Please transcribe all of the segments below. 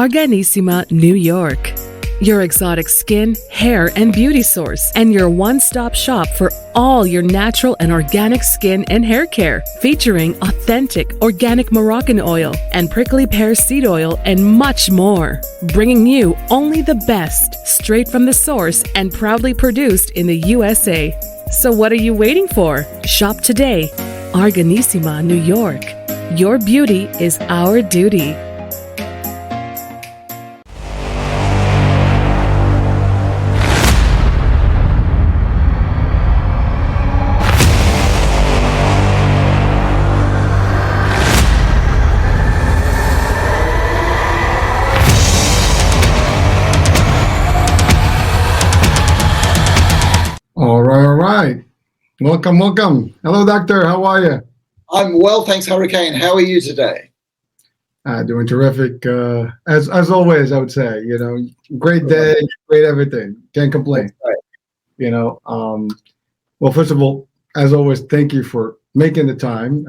Arganissima, New York. Your exotic skin, hair, and beauty source, and your one-stop shop for all your natural and organic skin and hair care, featuring authentic organic Moroccan oil and prickly pear seed oil and much more. Bringing you only the best, straight from the source and proudly produced in the USA. So what are you waiting for? Shop today. Arganissima, New York. Your beauty is our duty. All right. Welcome. Hello, doctor. How are you? I'm well, thanks, Hurricane. How are you today? Doing terrific. As always, I would say, great day, great everything. Can't complain. Right. Well, first of all, as always, thank you for making the time.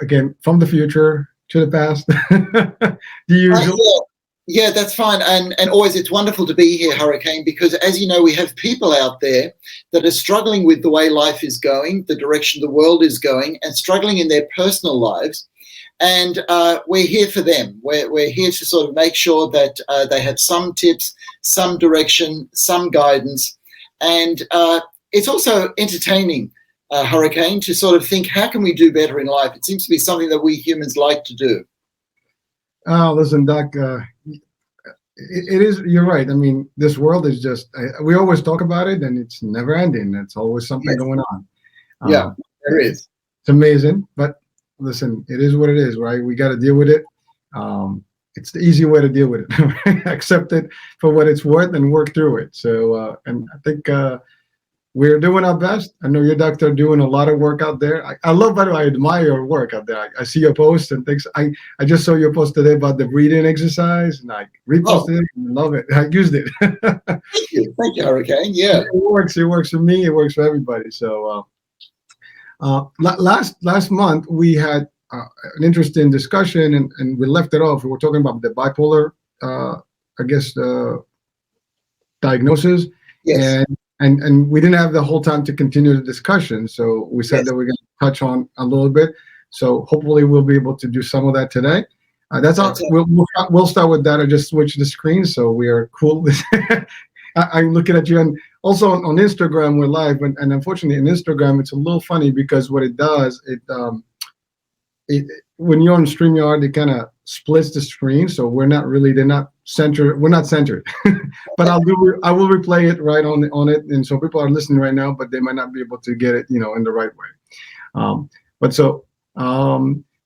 Again, from the future to the past, the usual. Yeah, that's fine. And always it's wonderful to be here, Hurricane, because as you know, we have people out there that are struggling with the way life is going, the direction the world is going, and struggling in their personal lives. And we're here for them. We're here to sort of make sure that they have some tips, some direction, some guidance. And it's also entertaining, Hurricane, to sort of think, how can we do better in life? It seems to be something that we humans like to do. Listen, Doc, it is, you're right. I mean, this world is just, we always talk about it and it's never ending. There's always something going on. Yeah, there is. It's amazing, but listen, it is what it is, right? We got to deal with it. It's the easy way to deal with it. Right? Accept it for what it's worth and work through it. So, and I think we're doing our best. I know your doctor doing a lot of work out there. I love, by the way, I admire your work out there. I see your posts and things. I just saw your post today about the breathing exercise, and I reposted it. I love it. I used it. Thank you, Hurricane. Yeah, it works. It works for me. It works for everybody. So last month we had an interesting discussion, and we left it off. We were talking about the bipolar, diagnosis. Yes. And we didn't have the whole time to continue the discussion, so we said that we're going to touch on a little bit. So hopefully we'll be able to do some of that today. That's all. We'll start with that. I just switched the screen, so we are cool. I'm looking at you, and also on Instagram we're live, and unfortunately in Instagram it's a little funny because what it does, when you're on StreamYard, it kind of splits the screen, so they're not centered. We're not centered. But I will replay it right on it, and so people are listening right now, but they might not be able to get it, in the right way.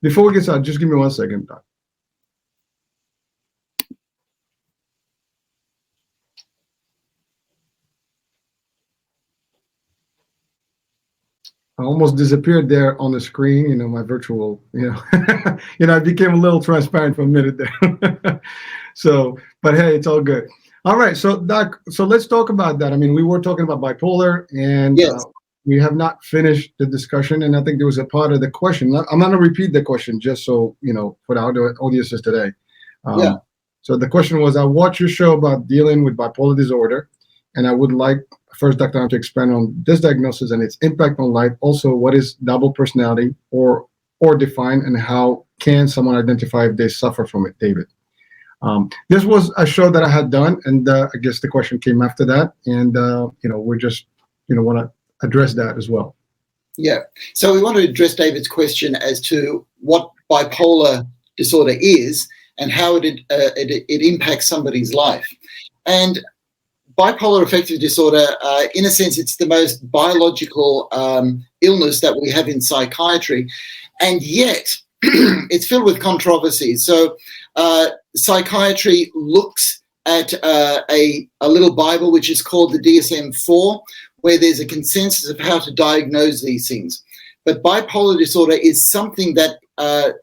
Before we get started, just give me 1 second, Doc. I almost disappeared there on the screen, my virtual, I became a little transparent for a minute there. So, but hey, it's all good. All right. So Doc, let's talk about that. I mean, we were talking about bipolar, and yes. We have not finished the discussion. And I think there was a part of the question. I'm going to repeat the question just so, for the audiences today. So the question was, I watched your show about dealing with bipolar disorder, and I would like first, Dr. to expand on this diagnosis and its impact on life. Also, what is double personality or define, and how can someone identify if they suffer from it, David? This was a show that I had done, and I guess the question came after that, and we're just want to address that as well. Yeah. So we want to address David's question as to what bipolar disorder is and how it impacts somebody's life. And bipolar affective disorder, in a sense, it's the most biological illness that we have in psychiatry, and yet it's filled with controversy. So psychiatry looks at a little Bible, which is called the DSM-4, where there's a consensus of how to diagnose these things. But bipolar disorder is something that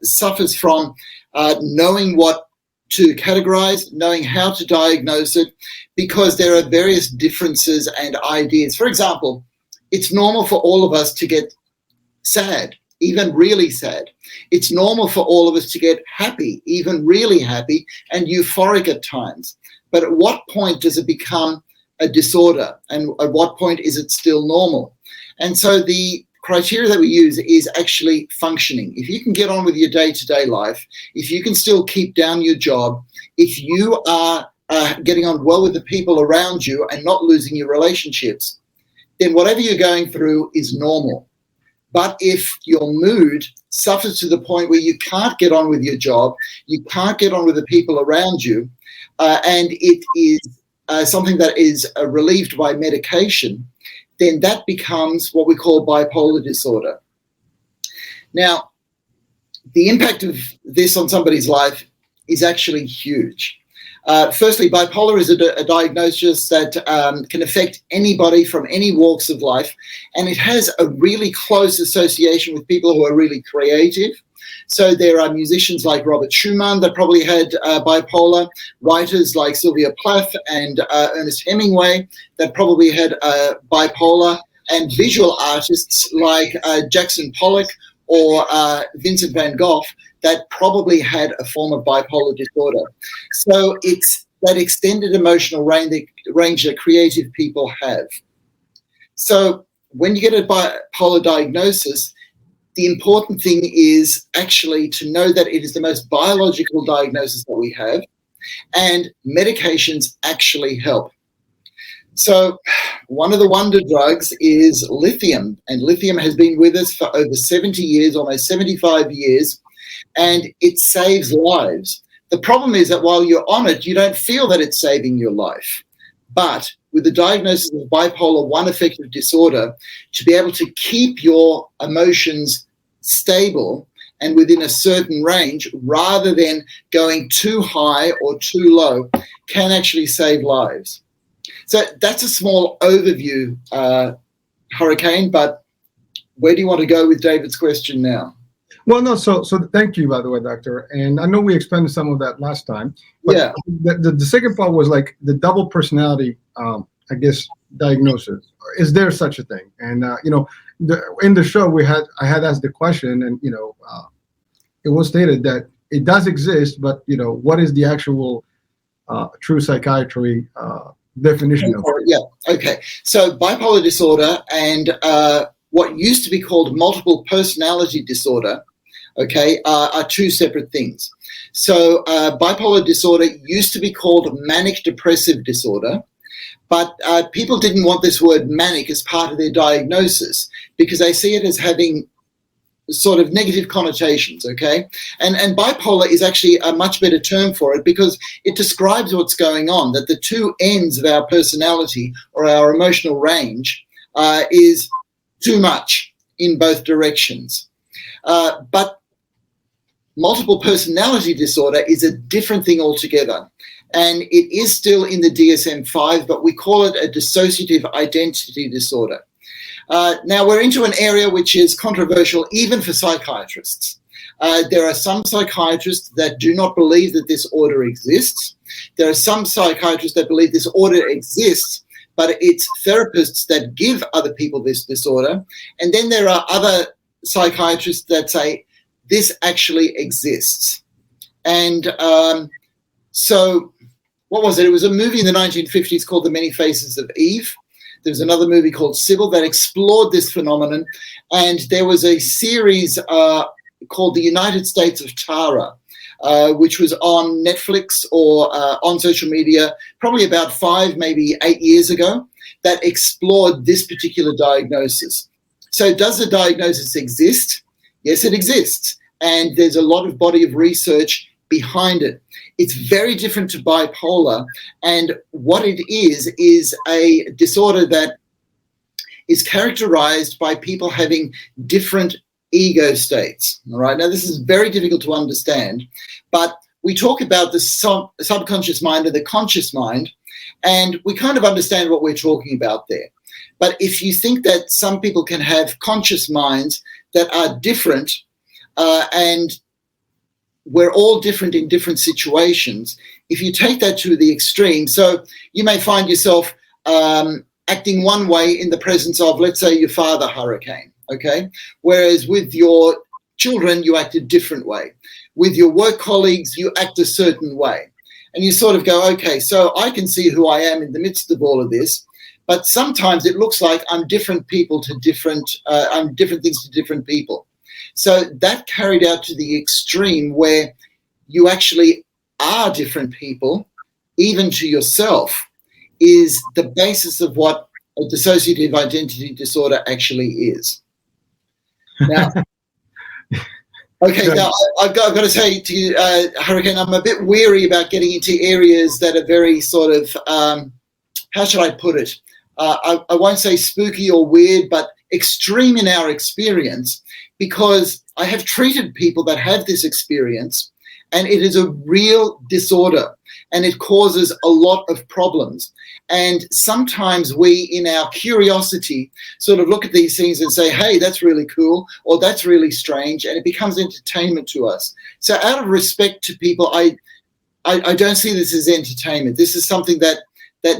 suffers from knowing what to categorize, knowing how to diagnose it, because there are various differences and ideas. For example, it's normal for all of us to get sad even really sad. It's normal for all of us to get happy, even really happy, and euphoric at times. But at what point does it become a disorder? And at what point is it still normal? And so the criteria that we use is actually functioning. If you can get on with your day-to-day life, if you can still keep down your job, if you are getting on well with the people around you and not losing your relationships, then whatever you're going through is normal. But if your mood suffers to the point where you can't get on with your job, you can't get on with the people around you, and it is something that is relieved by medication, then that becomes what we call bipolar disorder. Now, the impact of this on somebody's life is actually huge. Firstly, bipolar is a diagnosis that can affect anybody from any walks of life, and it has a really close association with people who are really creative. So there are musicians like Robert Schumann that probably had bipolar, writers like Sylvia Plath and Ernest Hemingway that probably had bipolar, and visual artists like Jackson Pollock or Vincent van Gogh that probably had a form of bipolar disorder. So it's that extended emotional range that creative people have. So when you get a bipolar diagnosis, the important thing is actually to know that it is the most biological diagnosis that we have, and medications actually help. So one of the wonder drugs is lithium, and lithium has been with us for over 70 years, almost 75 years, and it saves lives. The problem is that while you're on it, you don't feel that it's saving your life. But with the diagnosis of bipolar 1 affective disorder, to be able to keep your emotions stable and within a certain range, rather than going too high or too low, can actually save lives. So that's a small overview, Hurricane, but where do you want to go with David's question now? Well, no, so thank you, by the way, Doctor. And I know we expanded some of that last time. But yeah. The second part was like the double personality, I guess, diagnosis. Is there such a thing? And, in the show, I had asked the question, and, it was stated that it does exist, but, what is the actual true psychiatry definition of it? Yeah, okay. So bipolar disorder and what used to be called multiple personality disorder, okay, are two separate things. So bipolar disorder used to be called manic depressive disorder, but people didn't want this word manic as part of their diagnosis because they see it as having sort of negative connotations, okay? And bipolar is actually a much better term for it because it describes what's going on, that the two ends of our personality or our emotional range is too much in both directions. But multiple personality disorder is a different thing altogether. And it is still in the DSM-5, but we call it a dissociative identity disorder. Now we're into an area which is controversial even for psychiatrists. There are some psychiatrists that do not believe that this order exists. There are some psychiatrists that believe this order exists, but it's therapists that give other people this disorder. And then there are other psychiatrists that say this actually exists. And so what was it? It was a movie in the 1950s called The Many Faces of Eve. There's another movie called Sybil that explored this phenomenon. And there was a series called The United States of Tara, which was on Netflix or on social media probably about 5, maybe 8 years ago, that explored this particular diagnosis. So does the diagnosis exist? Yes, it exists. And there's a lot of body of research behind it. It's very different to bipolar. And what it is a disorder that is characterized by people having different ego states. All right. Now, this is very difficult to understand, but we talk about the subconscious mind and the conscious mind, and we kind of understand what we're talking about there. But if you think that some people can have conscious minds that are different, and we're all different in different situations, if you take that to the extreme, so you may find yourself acting one way in the presence of, let's say, your father, Hurricane. okay? Whereas with your children, you act a different way. With your work colleagues, you act a certain way. And you sort of go, okay, so I can see who I am in the midst of all of this, but sometimes it looks like I'm different things to different people. So that carried out to the extreme where you actually are different people, even to yourself, is the basis of what a dissociative identity disorder actually is. Now, okay, now I've got to say to you, Hurricane, I'm a bit weary about getting into areas that are very sort of, how should I put it? I won't say spooky or weird, but extreme in our experience, because I have treated people that have this experience, and it is a real disorder, and it causes a lot of problems. And sometimes we, in our curiosity, sort of look at these things and say, hey, that's really cool, or that's really strange, and it becomes entertainment to us. So out of respect to people, I don't see this as entertainment. This is something that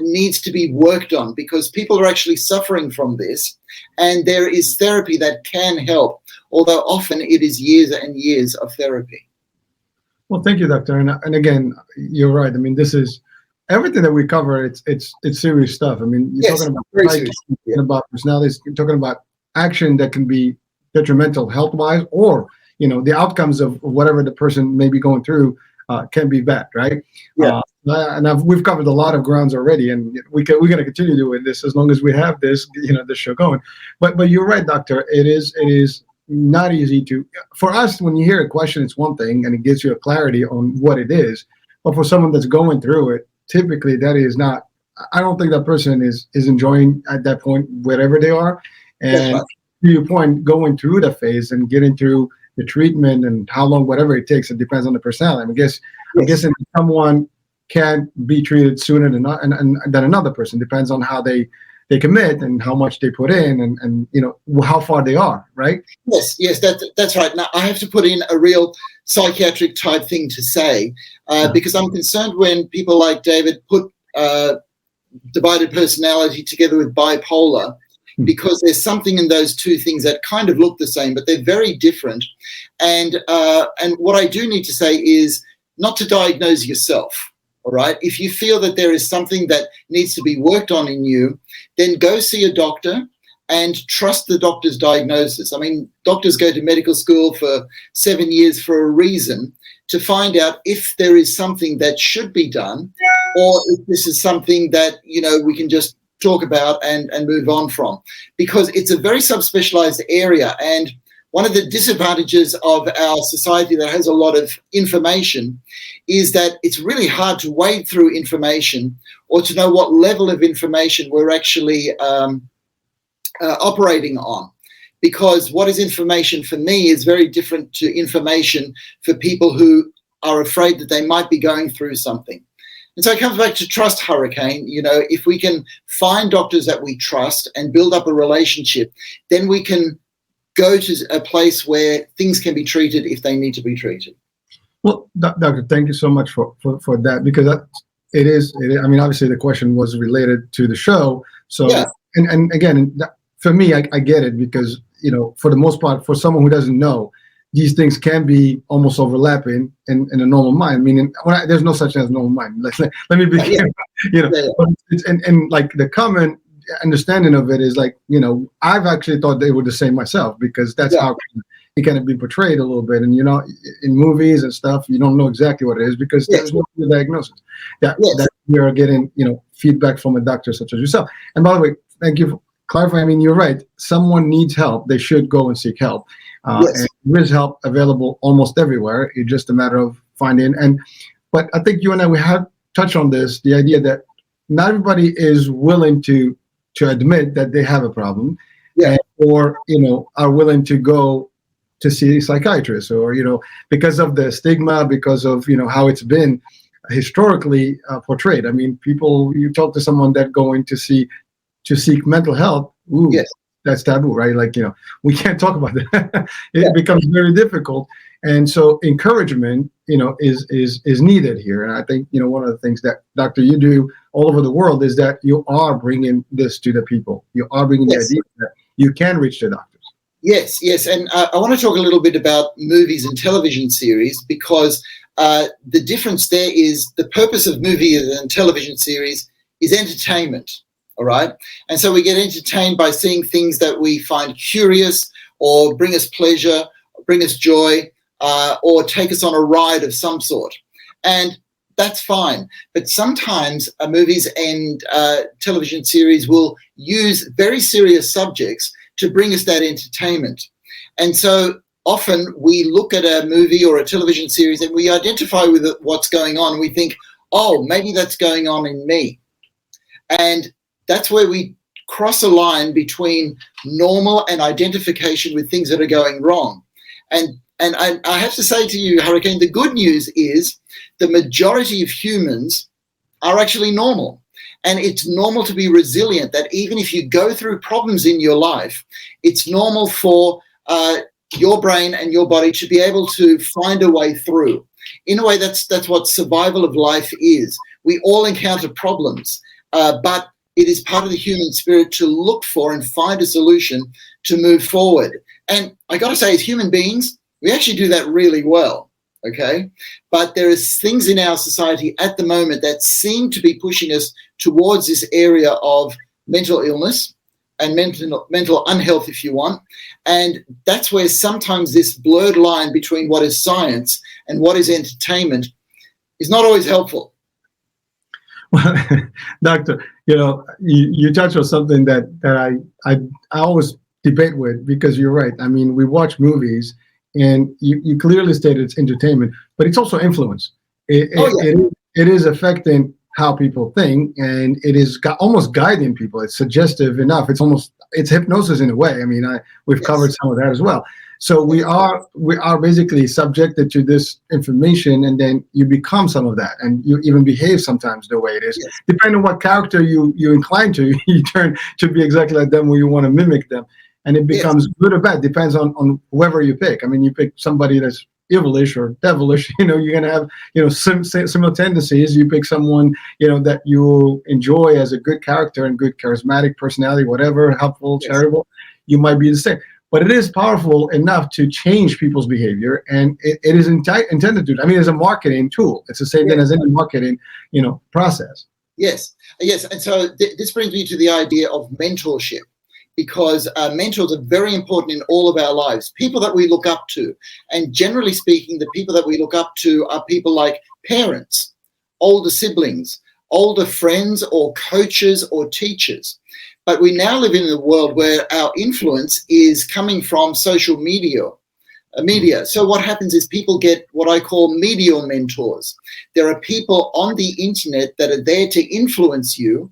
needs to be worked on, because people are actually suffering from this, and there is therapy that can help, although often it is years and years of therapy. Well, thank you, Doctor. And again, you're right. I mean, this is everything that we cover. It's serious stuff. I mean, you're talking about psyche, you're talking about personalities, you're talking about action that can be detrimental health-wise, or the outcomes of whatever the person may be going through can be bad, right? Yeah. And we've covered a lot of grounds already, and we're going to continue doing this as long as we have this show going. But you're right, Doctor. It is not easy for us. When you hear a question, it's one thing, and it gives you a clarity on what it is. But for someone that's going through it, typically that is not. I don't think that person is enjoying at that point wherever they are. And right. To your point, going through the phase and getting through the treatment and how long, whatever it takes, it depends on the personality. I'm guessing someone can be treated sooner than another person. Depends on how they commit and how much they put in, and how far they are, right? Yes, that's right. Now I have to put in a real psychiatric type thing to say, because I'm concerned when people like David put divided personality together with bipolar, because there's something in those two things that kind of look the same, but they're very different. And what I do need to say is not to diagnose yourself. All right. If you feel that there is something that needs to be worked on in you, then go see a doctor and trust the doctor's diagnosis. I mean, doctors go to medical school for 7 years for a reason, to find out if there is something that should be done, or if this is something that, we can just talk about and move on from, because it's a very subspecialized area. And one of the disadvantages of our society that has a lot of information is that it's really hard to wade through information, or to know what level of information we're actually operating on. Because what is information for me is very different to information for people who are afraid that they might be going through something. And so it comes back to trust, Hurricane. If we can find doctors that we trust and build up a relationship, then we can go to a place where things can be treated if they need to be treated. Well, Doctor, thank you so much for that, because it is. I mean, obviously the question was related to the show. So, yeah. And again, for me, I get it, because, for the most part, for someone who doesn't know, these things can be almost overlapping in a normal mind. Meaning, there's no such thing as normal mind. Let me be clear. But and like the common understanding of it is like, I've actually thought they were the same myself, because that's how it can be portrayed a little bit. And, in movies and stuff, you don't know exactly what it is, because there's no diagnosis. That we are getting, feedback from a doctor such as yourself. And by the way, thank you for clarifying. I mean, you're right. Someone needs help. They should go and seek help. And there is help available almost everywhere. It's just a matter of finding. But I think you and I, we have touched on this, the idea that not everybody is willing to admit that they have a problem, or are willing to go to see a psychiatrist, or because of the stigma, because of how it's been historically portrayed. I mean, you talk to someone that going to seek mental health, that's taboo, right? Like, we can't talk about that. It becomes very difficult. And so encouragement, is needed here. And I think, one of the things that, Doctor, you do all over the world is that you are bringing this to the people. You are bringing the idea that you can reach the doctors. Yes, yes. And I want to talk a little bit about movies and television series, because the difference there is the purpose of movies and television series is entertainment, all right? And so we get entertained by seeing things that we find curious or bring us pleasure, bring us joy, or take us on a ride of some sort. And that's fine. But sometimes movies and television series will use very serious subjects to bring us that entertainment. And so often we look at a movie or a television series and we identify with what's going on. And we think, oh, maybe that's going on in me. And that's where we cross a line between normal and identification with things that are going wrong. And I have to say to you, Hurricane, the good news is the majority of humans are actually normal. And it's normal to be resilient, that even if you go through problems in your life, it's normal for your brain and your body to be able to find a way through. In a way, that's what survival of life is. We all encounter problems, but it is part of the human spirit to look for and find a solution to move forward. And I got to say, as human beings, we actually do that really well, okay? But there is things in our society at the moment that seem to be pushing us towards this area of mental illness and mental unhealth, if you want. And that's where sometimes this blurred line between what is science and what is entertainment is not always helpful. Well, Doctor, you touched on something that I always debate with, because you're right. I mean, we watch movies, and you clearly stated it's entertainment, but it's also influence. It is affecting how people think, and it is almost guiding people. It's suggestive enough. It's hypnosis in a way. I mean, we've covered some of that as well. So we are basically subjected to this information, and then you become some of that, and you even behave sometimes the way it is. Yes. Depending on what character you incline to, you turn to be exactly like them, or you want to mimic them. And it becomes good or bad, depends on whoever you pick. I mean, you pick somebody that's evilish or devilish, you're going to have, similar tendencies. You pick someone, that you enjoy as a good character and good charismatic personality, whatever, helpful, charitable, you might be the same. But it is powerful enough to change people's behavior, and it is intended to. I mean, it's a marketing tool. It's the same thing as any marketing, process. Yes, yes. And so this brings me to the idea of mentorship, because mentors are very important in all of our lives, people that we look up to. And generally speaking, the people that we look up to are people like parents, older siblings, older friends, or coaches or teachers. But we now live in a world where our influence is coming from social media. So what happens is people get what I call media mentors. There are people on the internet that are there to influence you,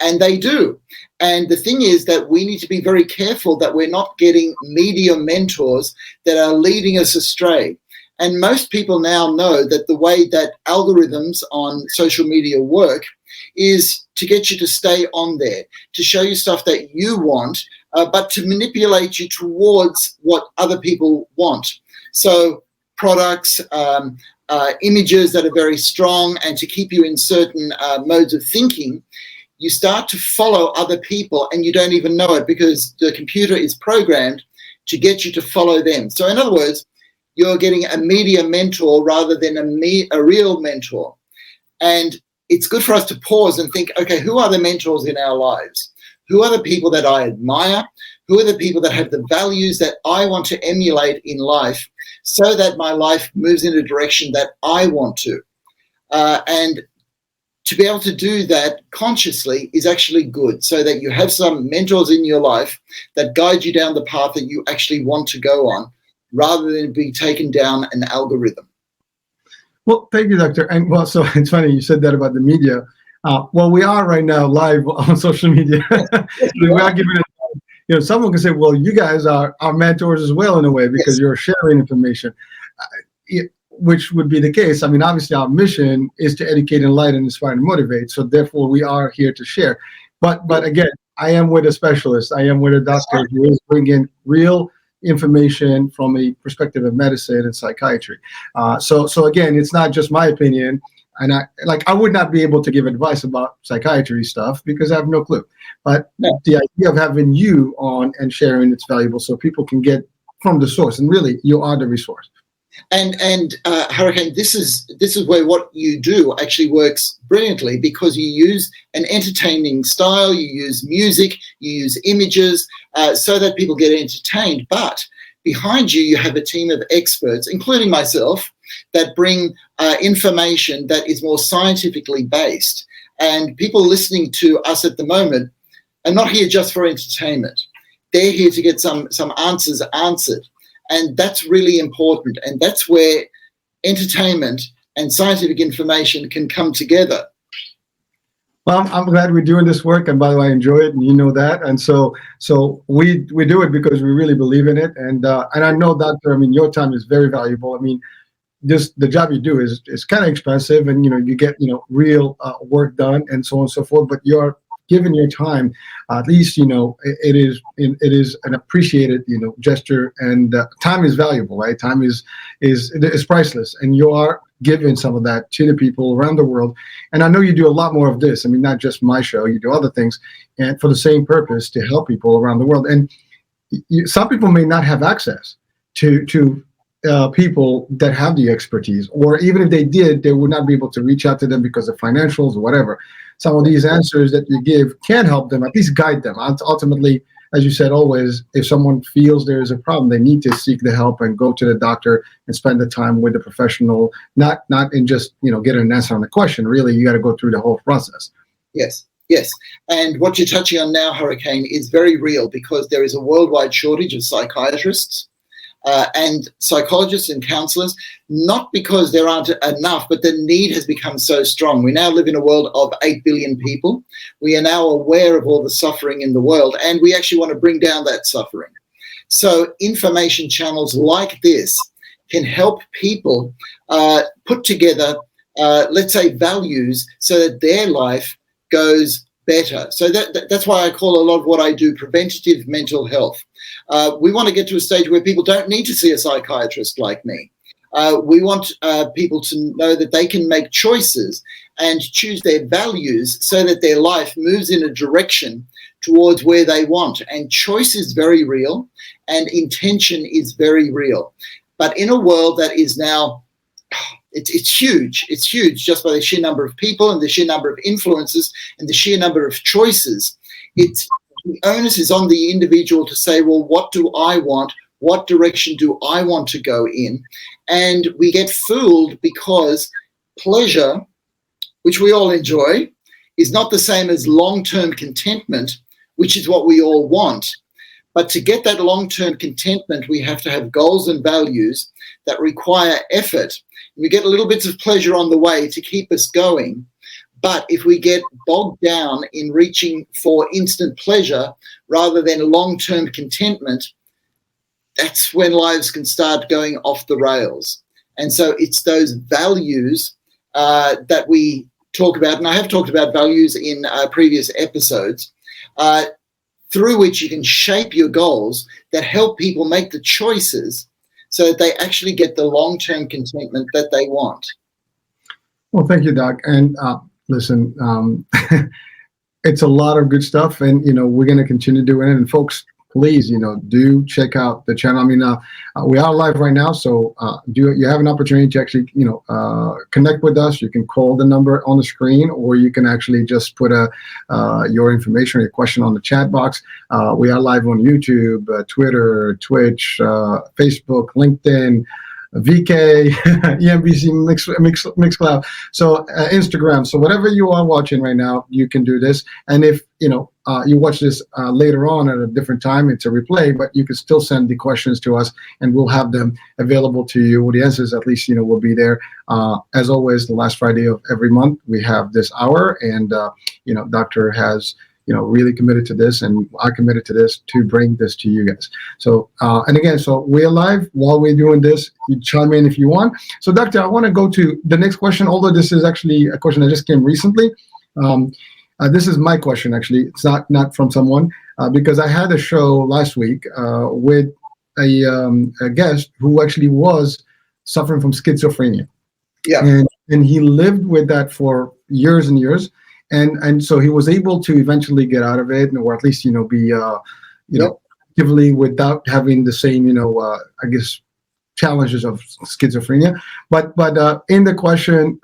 and they do. And the thing is that we need to be very careful that we're not getting media mentors that are leading us astray. And most people now know that the way that algorithms on social media work is to get you to stay on there, to show you stuff that you want, but to manipulate you towards what other people want. So products, images that are very strong, and to keep you in certain modes of thinking. You start to follow other people and you don't even know it, because the computer is programmed to get you to follow them. So in other words, you're getting a media mentor rather than a real mentor. And it's good for us to pause and think, okay, who are the mentors in our lives? Who are the people that I admire? Who are the people that have the values that I want to emulate in life, so that my life moves in a direction that I want to? And to be able to do that consciously is actually good, so that you have some mentors in your life that guide you down the path that you actually want to go on, rather than be taken down an algorithm. Well, thank you, Doctor. And well, so it's funny you said that about the media. Well, we are right now live on social media. We are giving it, someone can say, well, you guys are our mentors as well in a way, because you're sharing information. Which would be the case. I mean, obviously, our mission is to educate, enlighten, inspire, and motivate. So therefore, we are here to share. But again, I am with a specialist. I am with a doctor who is bringing real information from a perspective of medicine and psychiatry. So again, it's not just my opinion. and I would not be able to give advice about psychiatry stuff because I have no clue. But the idea of having you on and sharing, it's valuable so people can get from the source. And really, you are the resource. And Hurricane, this is where what you do actually works brilliantly, because you use an entertaining style, you use music, you use images, so that people get entertained. But behind you, you have a team of experts, including myself, that bring information that is more scientifically based. And people listening to us at the moment are not here just for entertainment. They're here to get some answers answered. And that's really important. And that's where entertainment and scientific information can come together. Well, I'm glad we're doing this work. And by the way, I enjoy it, and you know that. And so we do it because we really believe in it. And I know, Doctor, I mean, your time is very valuable. I mean, just the job you do is kind of expensive, and you get real work done and so on and so forth. But you're given your time, at least it is an appreciated gesture, and time is valuable, right? Time is priceless, and you are giving some of that to the people around the world. And I know you do a lot more of this. I mean, not just my show, you do other things, and for the same purpose, to help people around the world. And some people may not have access to people that have the expertise, or even if they did, they would not be able to reach out to them because of financials or whatever. Some of these answers that you give can help them, at least guide them. Ultimately, as you said, always, if someone feels there is a problem, they need to seek the help and go to the doctor and spend the time with the professional, not in just get an answer on the question. Really, you got to go through the whole process. Yes. And what you're touching on now, Hurricane, is very real, because there is a worldwide shortage of psychiatrists and psychologists and counselors, not because there aren't enough, but the need has become so strong. We now live in a world of 8 billion people. We are now aware of all the suffering in the world, and we actually want to bring down that suffering. So information channels like this can help people put together, let's say, values so that their life goes better. So that's why I call a lot of what I do preventative mental health. We want to get to a stage where people don't need to see a psychiatrist like me. We want people to know that they can make choices and choose their values so that their life moves in a direction towards where they want. And choice is very real, and intention is very real. But in a world that is now, it's huge. It's huge just by the sheer number of people and the sheer number of influences and the sheer number of choices. The onus is on the individual to say, well, what do I want? What direction do I want to go in? And we get fooled because pleasure, which we all enjoy, is not the same as long-term contentment, which is what we all want. But to get that long-term contentment, we have to have goals and values that require effort. We get little bits of pleasure on the way to keep us going. But if we get bogged down in reaching for instant pleasure rather than long-term contentment, that's when lives can start going off the rails. And so it's those values that we talk about, and I have talked about values in previous episodes, through which you can shape your goals that help people make the choices so that they actually get the long-term contentment that they want. Well, thank you, Doc. And listen, it's a lot of good stuff, and we're going to continue doing it. And folks, please, do check out the channel. I mean, we are live right now, so you have an opportunity to actually, connect with us. You can call the number on the screen, or you can actually just put your information or your question on the chat box. We are live on YouTube, Twitter, Twitch, Facebook, LinkedIn, VK, EMBC, Mixcloud, so Instagram. So whatever you are watching right now, you can do this. And if you watch this later on at a different time, it's a replay, but you can still send the questions to us, and we'll have them available to you. Well, the answers, at least, will be there. As always, the last Friday of every month, we have this hour, and Doctor has really committed to this, and I committed to this to bring this to you guys. So, and again, so we're live while we're doing this. You chime in if you want. So, Doctor, I want to go to the next question, although this is actually a question that just came recently. This is my question, actually. It's not from someone, because I had a show last week with a guest who actually was suffering from schizophrenia. Yeah. and he lived with that for years and years, and so he was able to eventually get out of it, or at least be actively without having the same I guess challenges of schizophrenia. But in the question,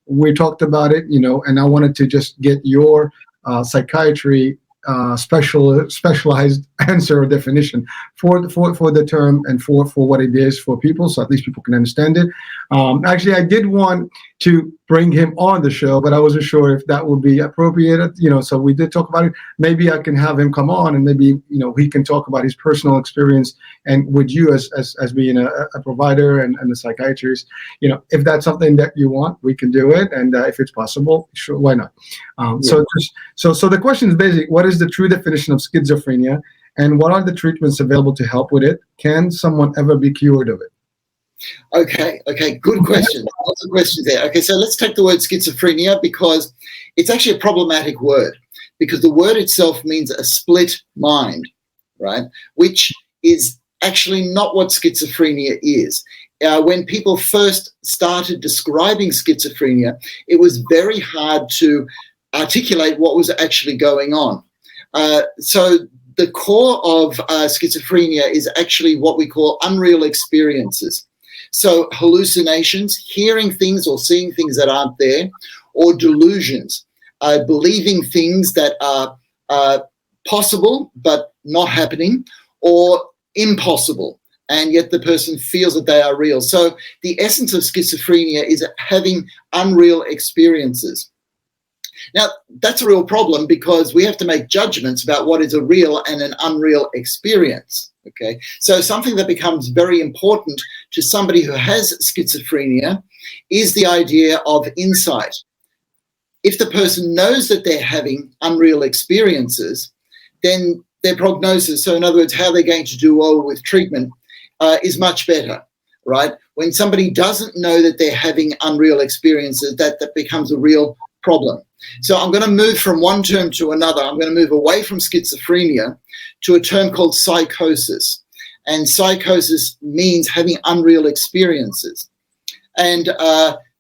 we talked about it, and I wanted to just get your psychiatry specialized answer or definition for the term and for what it is for people, so at least people can understand it. Actually, I did want to bring him on the show, but I wasn't sure if that would be appropriate. So we did talk about it. Maybe I can have him come on, and maybe he can talk about his personal experience, and with you as being a provider and a psychiatrist, if that's something that you want, we can do it, and if it's possible, sure, why not? So the question is basically, what is the true definition of schizophrenia, and what are the treatments available to help with it? Can someone ever be cured of it? Okay, good question. Lots of questions there. Okay, so let's take the word schizophrenia, because it's actually a problematic word, because the word itself means a split mind, right? Which is actually not what schizophrenia is. When people first started describing schizophrenia, it was very hard to articulate what was actually going on. So the core of schizophrenia is actually what we call unreal experiences. So hallucinations, hearing things or seeing things that aren't there, or delusions, believing things that are possible but not happening, or impossible, and yet the person feels that they are real. So the essence of schizophrenia is having unreal experiences. Now, that's a real problem, because we have to make judgments about what is a real and an unreal experience. Okay, so something that becomes very important to somebody who has schizophrenia is the idea of insight. If the person knows that they're having unreal experiences, then their prognosis, so in other words, how they're going to do well with treatment, is much better, right? When somebody doesn't know that they're having unreal experiences, that becomes a real problem. So I'm going to move from one term to another. I'm going to move away from schizophrenia to a term called psychosis. And psychosis means having unreal experiences. And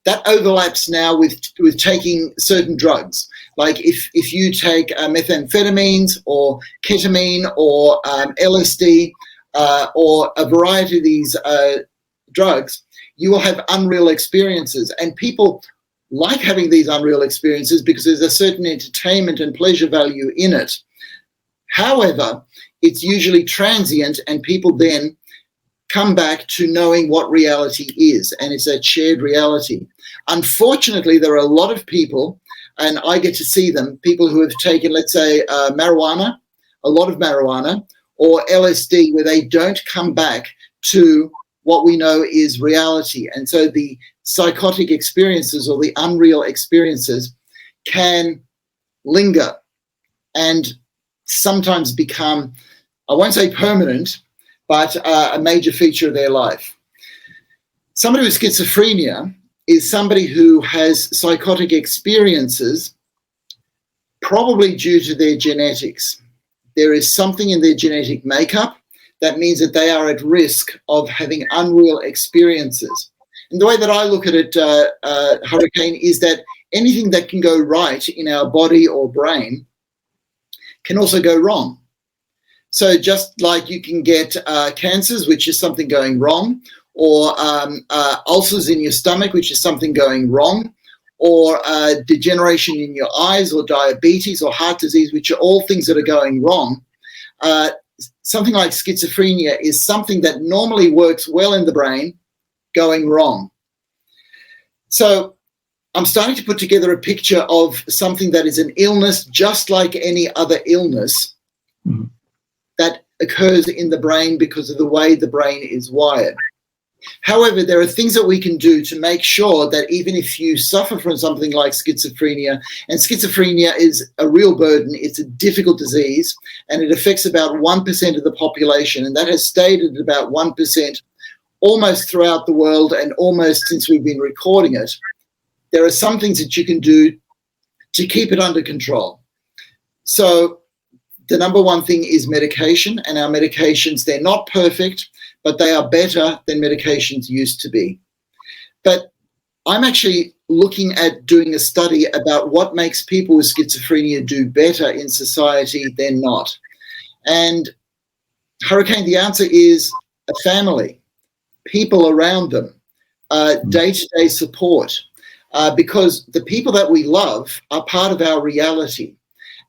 that overlaps now with taking certain drugs. Like if you take methamphetamines or ketamine or LSD or a variety of these drugs, you will have unreal experiences. And people like having these unreal experiences because there's a certain entertainment and pleasure value in it. However, it's usually transient, and people then come back to knowing what reality is, and it's that shared reality. Unfortunately, there are a lot of people, and I get to see them, people who have taken, let's say, marijuana, a lot of marijuana, or LSD, where they don't come back to what we know is reality. And so the psychotic experiences or the unreal experiences can linger and sometimes become, I won't say permanent, but a major feature of their life. Somebody with schizophrenia is somebody who has psychotic experiences probably due to their genetics. There is something in their genetic makeup that means that they are at risk of having unreal experiences. And the way that I look at it, Hurricane, is that anything that can go right in our body or brain can also go wrong. So just like you can get cancers, which is something going wrong, or ulcers in your stomach, which is something going wrong, or degeneration in your eyes, or diabetes, or heart disease, which are all things that are going wrong. Something like schizophrenia is something that normally works well in the brain going wrong. So I'm starting to put together a picture of something that is an illness just like any other illness that occurs in the brain because of the way the brain is wired. However, there are things that we can do to make sure that even if you suffer from something like schizophrenia, and schizophrenia is a real burden, it's a difficult disease, and it affects about 1% of the population, and that has stayed at about 1% almost throughout the world and almost since we've been recording it. There are some things that you can do to keep it under control. So the number one thing is medication, and our medications, they're not perfect, but they are better than medications used to be. But I'm actually looking at doing a study about what makes people with schizophrenia do better in society than not. And Hurricane, the answer is a family, people around them, day-to-day support, because the people that we love are part of our reality.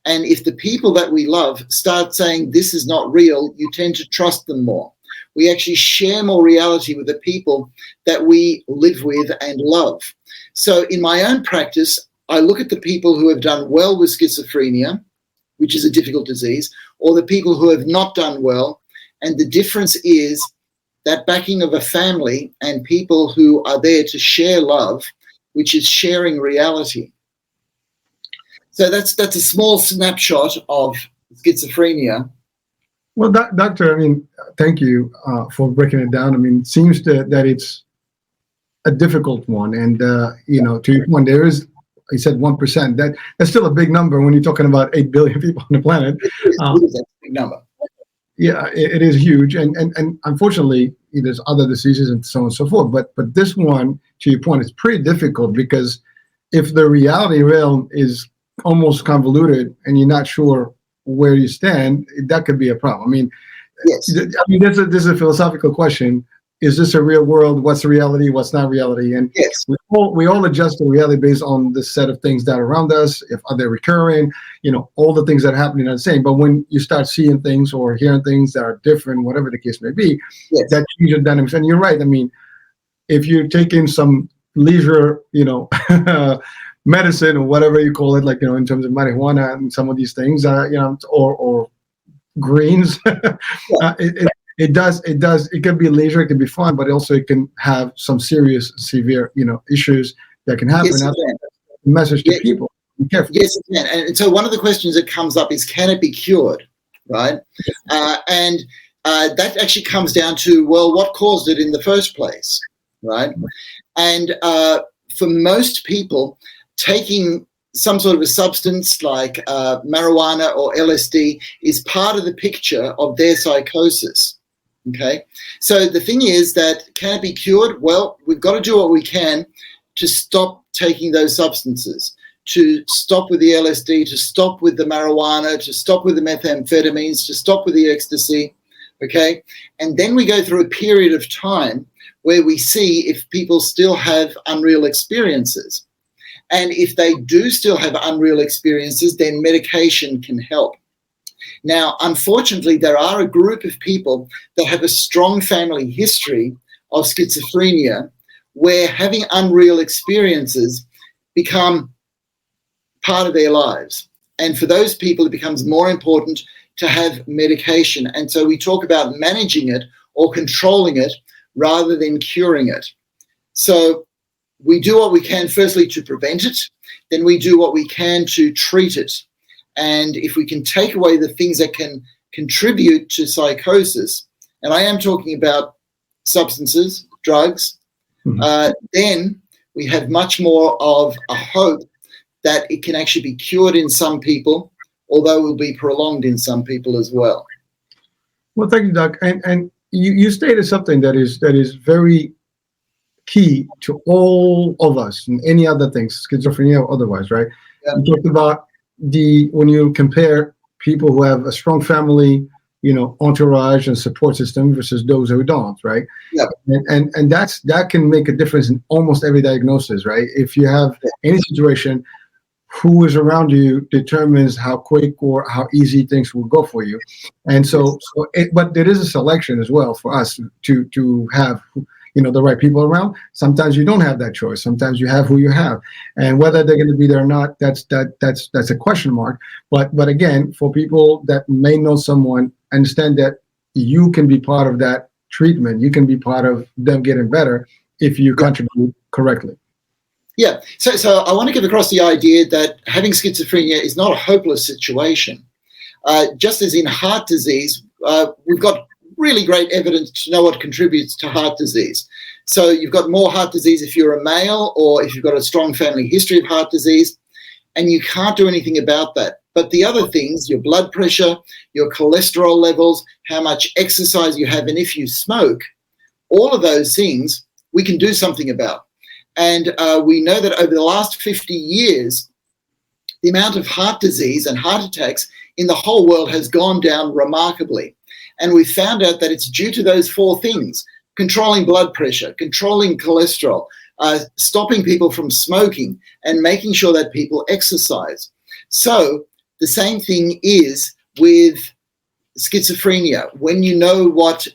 And if the people that we love start saying this is not real, you tend to trust them more. We actually share more reality with the people that we live with and love. So in my own practice, I look at the people who have done well with schizophrenia, which is a difficult disease, or the people who have not done well. And the difference is that backing of a family and people who are there to share love, which is sharing reality. So that's a small snapshot of schizophrenia. Well, doctor, I mean, thank you for breaking it down. I mean, it seems that it's a difficult one, and to your point, there is. You said 1%. That's still a big number when you're talking about 8 billion people on the planet. It is a big number. Yeah, it is huge, and unfortunately, there's other diseases and so on and so forth. But this one, to your point, is pretty difficult because if the reality realm is almost convoluted and you're not sure where you stand, that could be a problem. I mean, yes. This is a philosophical question. Is this a real world? What's the reality? What's not reality? And yes. we all adjust to reality based on the set of things that are around us. If are they recurring? All the things that are happening are the same. But when you start seeing things or hearing things that are different, whatever the case may be, yes. that changes dynamics. And you're right. I mean, if you're taking some leisure, medicine or whatever you call it, like, in terms of marijuana and some of these things, or greens, it can be leisure, it can be fun, but also it can have some serious, severe, issues that can happen. Yes, That's a message to people. Be careful. Yes, it can. And so one of the questions that comes up is, can it be cured, right? And that actually comes down to, well, what caused it in the first place, right? And for most people, taking some sort of a substance like marijuana or LSD is part of the picture of their psychosis. Okay, so the thing is that, can it be cured? Well, we've got to do what we can to stop taking those substances, to stop with the LSD, to stop with the marijuana, to stop with the methamphetamines, to stop with the ecstasy. Okay, and then we go through a period of time where we see if people still have unreal experiences. And if they do still have unreal experiences, then medication can help. Now, unfortunately, there are a group of people that have a strong family history of schizophrenia where having unreal experiences become part of their lives. And for those people, it becomes more important to have medication. And so we talk about managing it or controlling it rather than curing it. So we do what we can, firstly, to prevent it. Then we do what we can to treat it. And if we can take away the things that can contribute to psychosis, and I am talking about substances, drugs, then we have much more of a hope that it can actually be cured in some people, although it will be prolonged in some people as well. Well, thank you, Doc. And you stated something that is very key to all of us and any other things, schizophrenia or otherwise, right? Yeah. You talked about when you compare people who have a strong family, entourage and support system versus those who don't, right? Yeah. And that can make a difference in almost every diagnosis, right? If you have any situation, who is around you determines how quick or how easy things will go for you. And but there is a selection as well for us to have the right people around. Sometimes you don't have that choice. Sometimes you have who you have, and whether they're going to be there or not, that's a question mark. But again, for people that may know someone, understand that you can be part of that treatment. You can be part of them getting better if you contribute correctly. Yeah. So I want to get across the idea that having schizophrenia is not a hopeless situation. Just as in heart disease, we've got really great evidence to know what contributes to heart disease. So you've got more heart disease if you're a male or if you've got a strong family history of heart disease, and you can't do anything about that. But the other things, your blood pressure, your cholesterol levels, how much exercise you have, and if you smoke, all of those things we can do something about. And we know that over the last 50 years, the amount of heart disease and heart attacks in the whole world has gone down remarkably. And we found out that it's due to those 4 things: controlling blood pressure, controlling cholesterol, stopping people from smoking, and making sure that people exercise. So the same thing is with schizophrenia. When you know what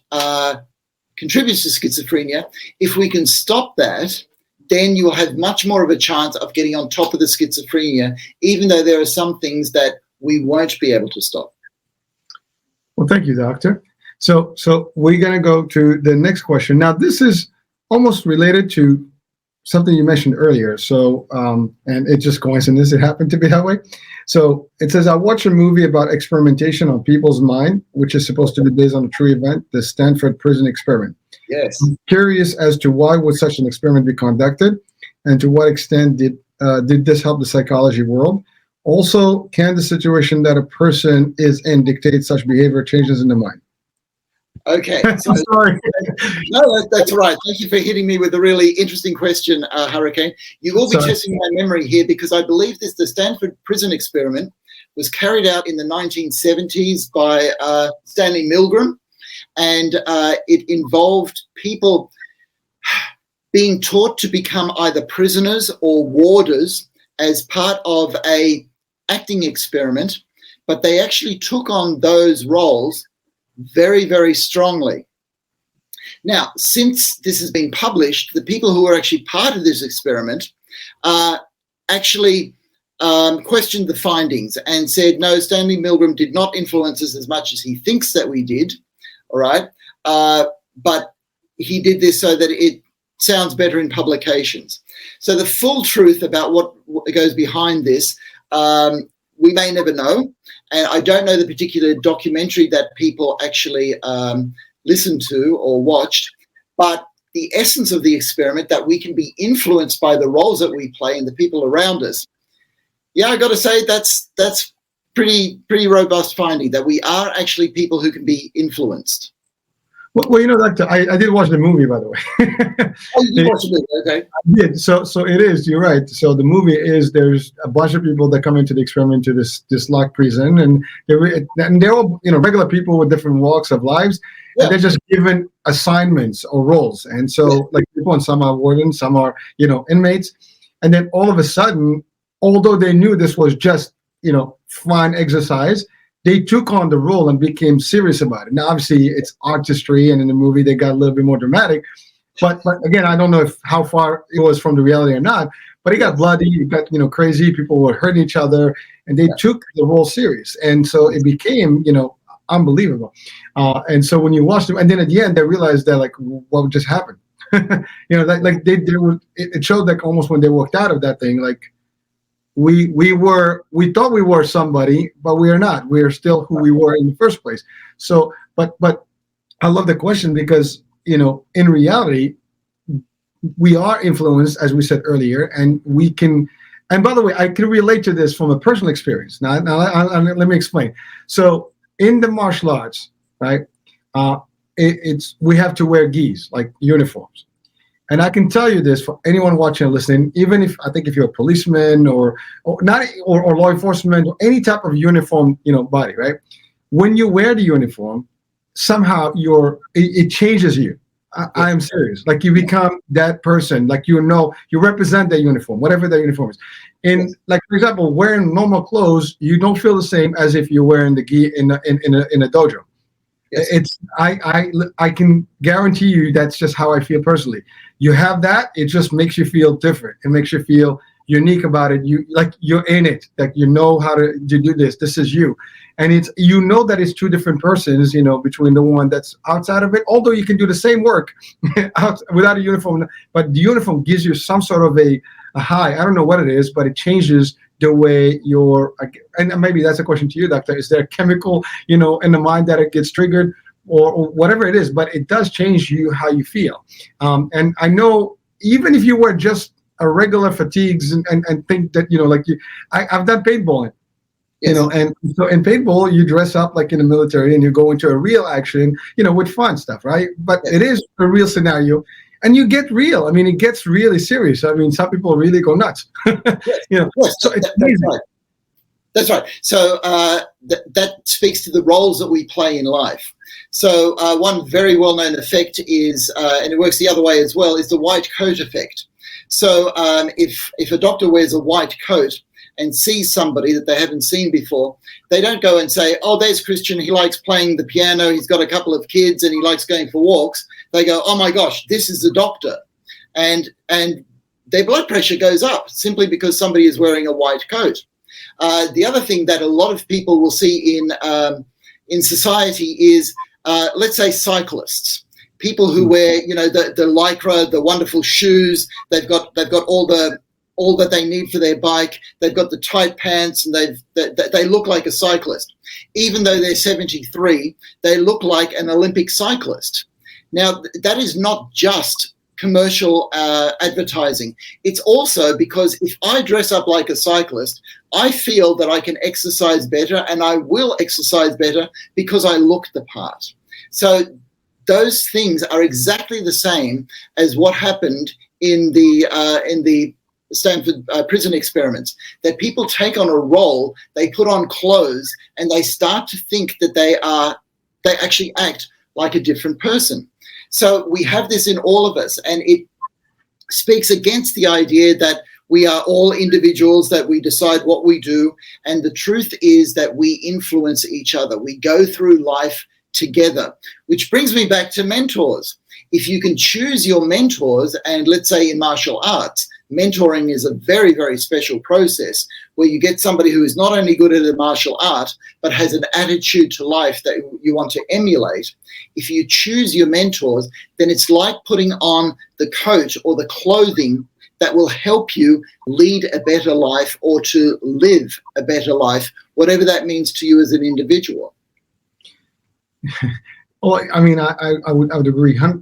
contributes to schizophrenia, if we can stop that, then you will have much more of a chance of getting on top of the schizophrenia, even though there are some things that we won't be able to stop. Well, thank you, Doctor. So we're going to go to the next question. Now, this is almost related to something you mentioned earlier. So, and it's just coincidence it happened to be that way. So it says, I watched a movie about experimentation on people's mind, which is supposed to be based on a true event, the Stanford Prison Experiment. Yes. I'm curious as to why would such an experiment be conducted, and to what extent did this help the psychology world? Also, can the situation that a person is in dictate such behavior changes in the mind? Okay. So, Sorry. No, that's right. Thank you for hitting me with a really interesting question, Hurricane. You will be testing my memory here, because I believe the Stanford Prison Experiment was carried out in the 1970s by Stanley Milgram, and it involved people being taught to become either prisoners or warders as part of a acting experiment, but they actually took on those roles very, very strongly. Now, since this has been published, the people who were actually part of this experiment actually questioned the findings and said, no, Stanley Milgram did not influence us as much as he thinks that we did, all right? But he did this so that it sounds better in publications. So the full truth about what goes behind this, we may never know. And I don't know the particular documentary that people actually listened to or watched, but the essence of the experiment, that we can be influenced by the roles that we play and the people around us. Yeah, I got to say that's pretty robust finding, that we are actually people who can be influenced. Well, Doctor, I did watch the movie, by the way. Oh, you watched the movie, okay. I did. So it is, you're right. So the movie is, there's a bunch of people that come into the experiment, to this locked prison, and they're all, regular people with different walks of lives, and they're just given assignments or roles. And so like people, and some are wardens, some are, inmates. And then all of a sudden, although they knew this was just, fun exercise, they took on the role and became serious about it. Now, obviously, it's artistry, and in the movie, they got a little bit more dramatic. But again, I don't know how far it was from the reality or not. But it got bloody, it got crazy. People were hurting each other, and they took the role serious, and so it became unbelievable. And so when you watch them, and then at the end, they realized that what just happened. It showed like almost when they walked out of that thing, like. We thought we were somebody, but we are not. We are still who we were in the first place. So, but I love the question, because in reality, we are influenced, as we said earlier, and we can. And by the way, I can relate to this from a personal experience. Now let me explain. So, in the martial arts, right, we have to wear gis, like uniforms. And I can tell you this for anyone watching and listening, even if you're a policeman or law enforcement or any type of uniform, body, right? When you wear the uniform, somehow it changes you. I am serious. Like you become that person, like you represent that uniform, whatever that uniform is. And like, for example, wearing normal clothes, you don't feel the same as if you're wearing the gi in a dojo. Yes. I can guarantee you that's just how I feel personally. You have that, it just makes you feel different. It makes you feel unique about it. You're in it, like you know how to do this. This is you. And it's that it's two different persons, between the one that's outside of it. Although you can do the same work without a uniform, but the uniform gives you some sort of a high. I don't know what it is, but it changes the way and maybe that's a question to you, Doctor. Is there a chemical, in the mind that it gets triggered or whatever it is, but it does change how you feel. And I know even if you wear just a regular fatigues and think that, I've done paintballing, yes. And so in paintball, you dress up like in the military and you go into a real action, with fun stuff, right? But yes. It is a real scenario. and you get real. I mean, it gets really serious. I mean, some people really go nuts. Yes, So it's that's right. That's right. So that speaks to the roles that we play in life. So one very well-known effect is, and it works the other way as well, is the white coat effect. So if a doctor wears a white coat and sees somebody that they haven't seen before, they don't go and say, oh, there's Christian, he likes playing the piano, he's got a couple of kids and he likes going for walks. They go, oh my gosh, this is the doctor. And their blood pressure goes up simply because somebody is wearing a white coat. The other thing that a lot of people will see in society is, let's say, cyclists. People who wear, the lycra, the wonderful shoes. They've got all that they need for their bike. They've got the tight pants, and they look like a cyclist. Even though they're 73, they look like an Olympic cyclist. Now, that is not just commercial advertising. It's also because if I dress up like a cyclist, I feel that I can exercise better, and I will exercise better because I look the part. So those things are exactly the same as what happened in the Stanford prison experiments, that people take on a role, they put on clothes, and they start to think that they actually act like a different person. So we have this in all of us, and it speaks against the idea that we are all individuals, that we decide what we do. And the truth is that we influence each other. We go through life together, which brings me back to mentors. If you can choose your mentors, and let's say in martial arts, mentoring is a very, very special process where you get somebody who is not only good at a martial art, but has an attitude to life that you want to emulate. If you choose your mentors, then it's like putting on the coat or the clothing that will help you lead a better life or to live a better life, whatever that means to you as an individual. Well, I mean, I would agree a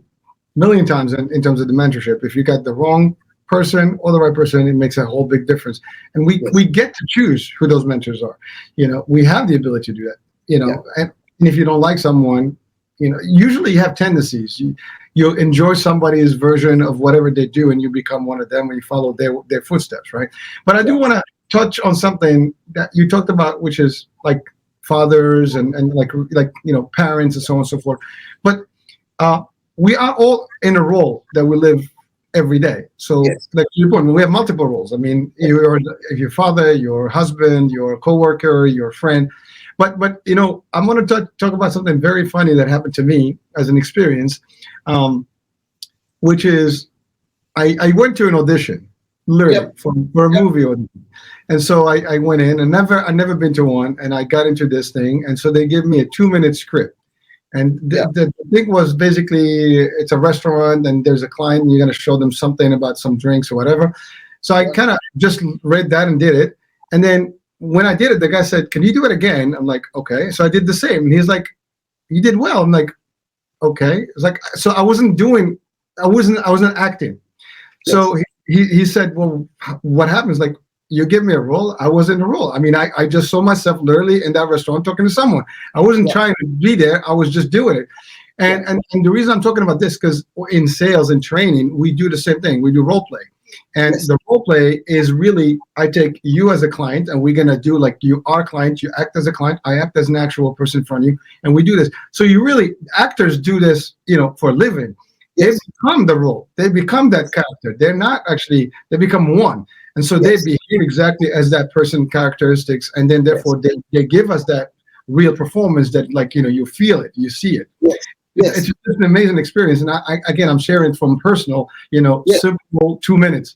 million times in terms of the mentorship. If you got the wrong person or the right person, it makes a whole big difference. And we get to choose who those mentors are. We have the ability to do that. And if you don't like someone, usually you have tendencies. You enjoy somebody's version of whatever they do, and you become one of them, and you follow their footsteps, right? But I do want to touch on something that you talked about, which is like fathers and like parents and so on and so forth. But we are all in a role that we live every day. So like your point, we have multiple roles. I mean, you're your father, your husband, your coworker, your friend. But I'm going to talk about something very funny that happened to me as an experience, which is I went to an audition, literally for a movie audition. And so I went in, and I've never been to one, and I got into this thing. And so they give me a 2-minute script. And the thing was basically, it's a restaurant, and there's a client, and you're going to show them something about some drinks or whatever. So I kind of just read that and did it. And then when I did it, the guy said, "Can you do it again?" I'm like, "Okay." So I did the same. And he's like, "You did well." I'm like, "Okay." It's like, so I wasn't acting. Yes. So he said, "Well, what happens? Like, you give me a role. I was in a role. I mean, I just saw myself literally in that restaurant talking to someone. I wasn't trying to be there. I was just doing it." And the reason I'm talking about this, because in sales and training, we do the same thing. We do role play. And the role play is really, I take you as a client, and we're going to do like you are client, you act as a client, I act as an actual person in front of you, and we do this. So actors do this, for a living. They become the role. They become that character. They're not actually, they become one. And so they behave exactly as that person characteristics. And then therefore they give us that real performance that you feel it, you see it. It's just an amazing experience. And I'm sharing from personal, simple 2 minutes.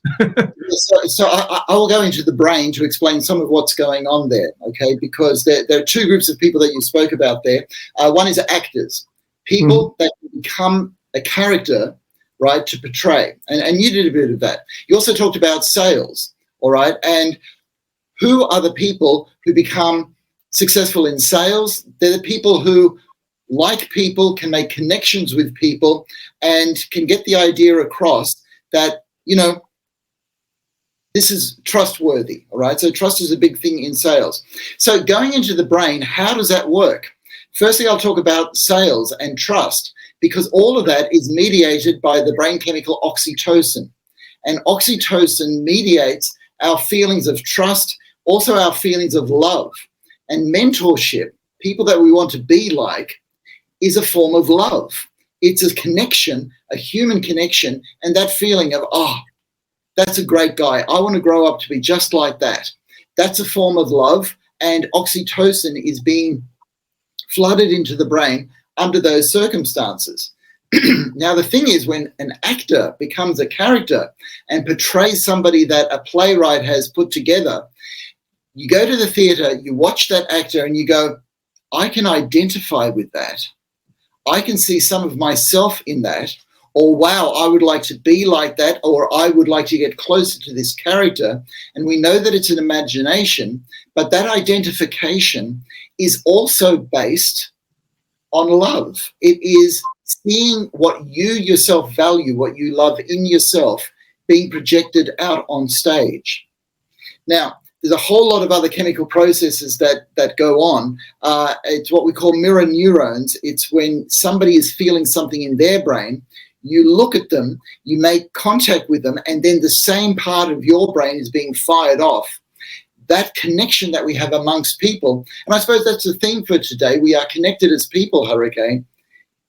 So I will go into the brain to explain some of what's going on there, okay? Because there are two groups of people that you spoke about there. One is actors, people that become a character, right, to portray. And you did a bit of that. You also talked about sales, all right? And who are the people who become successful in sales? They're the people who like people, can make connections with people, and can get the idea across that, this is trustworthy, all right? So trust is a big thing in sales. So going into the brain, how does that work? Firstly, I'll talk about sales and trust, because all of that is mediated by the brain chemical oxytocin. And oxytocin mediates our feelings of trust, also our feelings of love. And mentorship, people that we want to be like, is a form of love. It's a connection, a human connection, and that feeling of, oh, that's a great guy. I want to grow up to be just like that. That's a form of love, and oxytocin is being flooded into the brain under those circumstances. Now, the thing is, when an actor becomes a character and portrays somebody that a playwright has put together, you go to the theatre, you watch that actor, and you go, I can identify with that. I can see some of myself in that, or wow, I would like to be like that, or I would like to get closer to this character. And we know that it's an imagination, but that identification is also based on love. It is seeing what you yourself value, what you love in yourself, being projected out on stage. Now, there's a whole lot of other chemical processes that go on. It's what we call mirror neurons. It's when somebody is feeling something in their brain, you look at them, you make contact with them, and then the same part of your brain is being fired off. That connection that we have amongst people, and I suppose that's the theme for today, we are connected as people, Hurricane.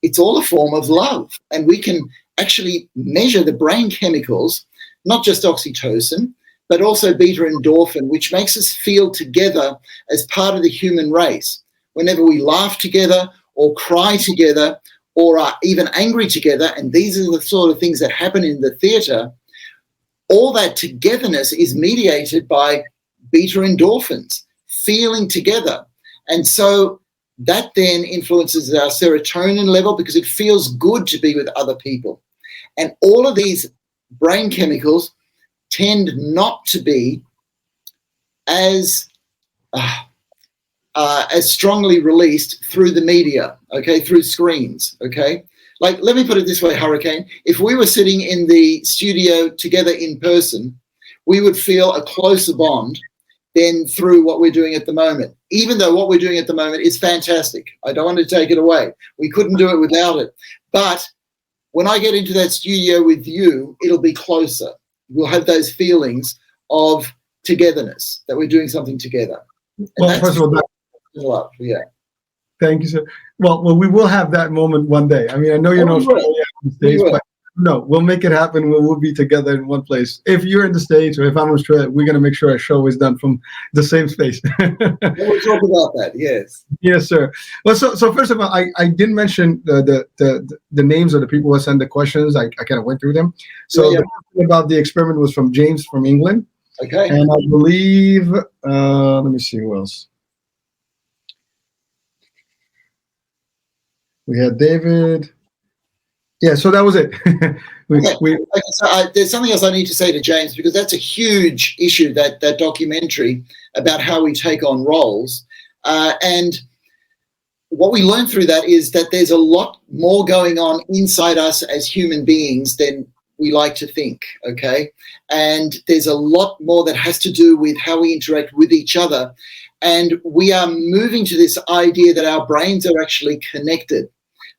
It's all a form of love, and we can actually measure the brain chemicals, not just oxytocin, but also beta endorphin, which makes us feel together as part of the human race. Whenever we laugh together or cry together or are even angry together, and these are the sort of things that happen in the theatre, all that togetherness is mediated by beta endorphins, feeling together. And so that then influences our serotonin level because it feels good to be with other people. And all of these brain chemicals tend not to be as strongly released through the media, okay, through screens, okay? Like, let me put it this way, Hurricane. If we were sitting in the studio together in person, we would feel a closer bond than through what we're doing at the moment, even though what we're doing at the moment is fantastic. I don't want to take it away. We couldn't do it without it. But when I get into that studio with you, it'll be closer. We'll have those feelings of togetherness, that we're doing something together. And well, first of all, love, yeah. Thank you, sir. Well, we will have that moment one day. I mean, I know you're not on the States, but no, we'll make it happen. We'll be together in one place. If you're in the States or if I'm in Australia, we're going to make sure our show is done from the same space. We'll talk about that, yes. Yes, sir. Well, so first of all, I didn't mention the names of the people who sent the questions. I kind of went through them. So the question about the experiment was from James from England. Okay. And I believe, let me see who else. We had David. Yeah, so that was it. There's something else I need to say to James, because that's a huge issue, that documentary about how we take on roles. And what we learned through that is that there's a lot more going on inside us as human beings than we like to think, okay? And there's a lot more that has to do with how we interact with each other. And we are moving to this idea that our brains are actually connected,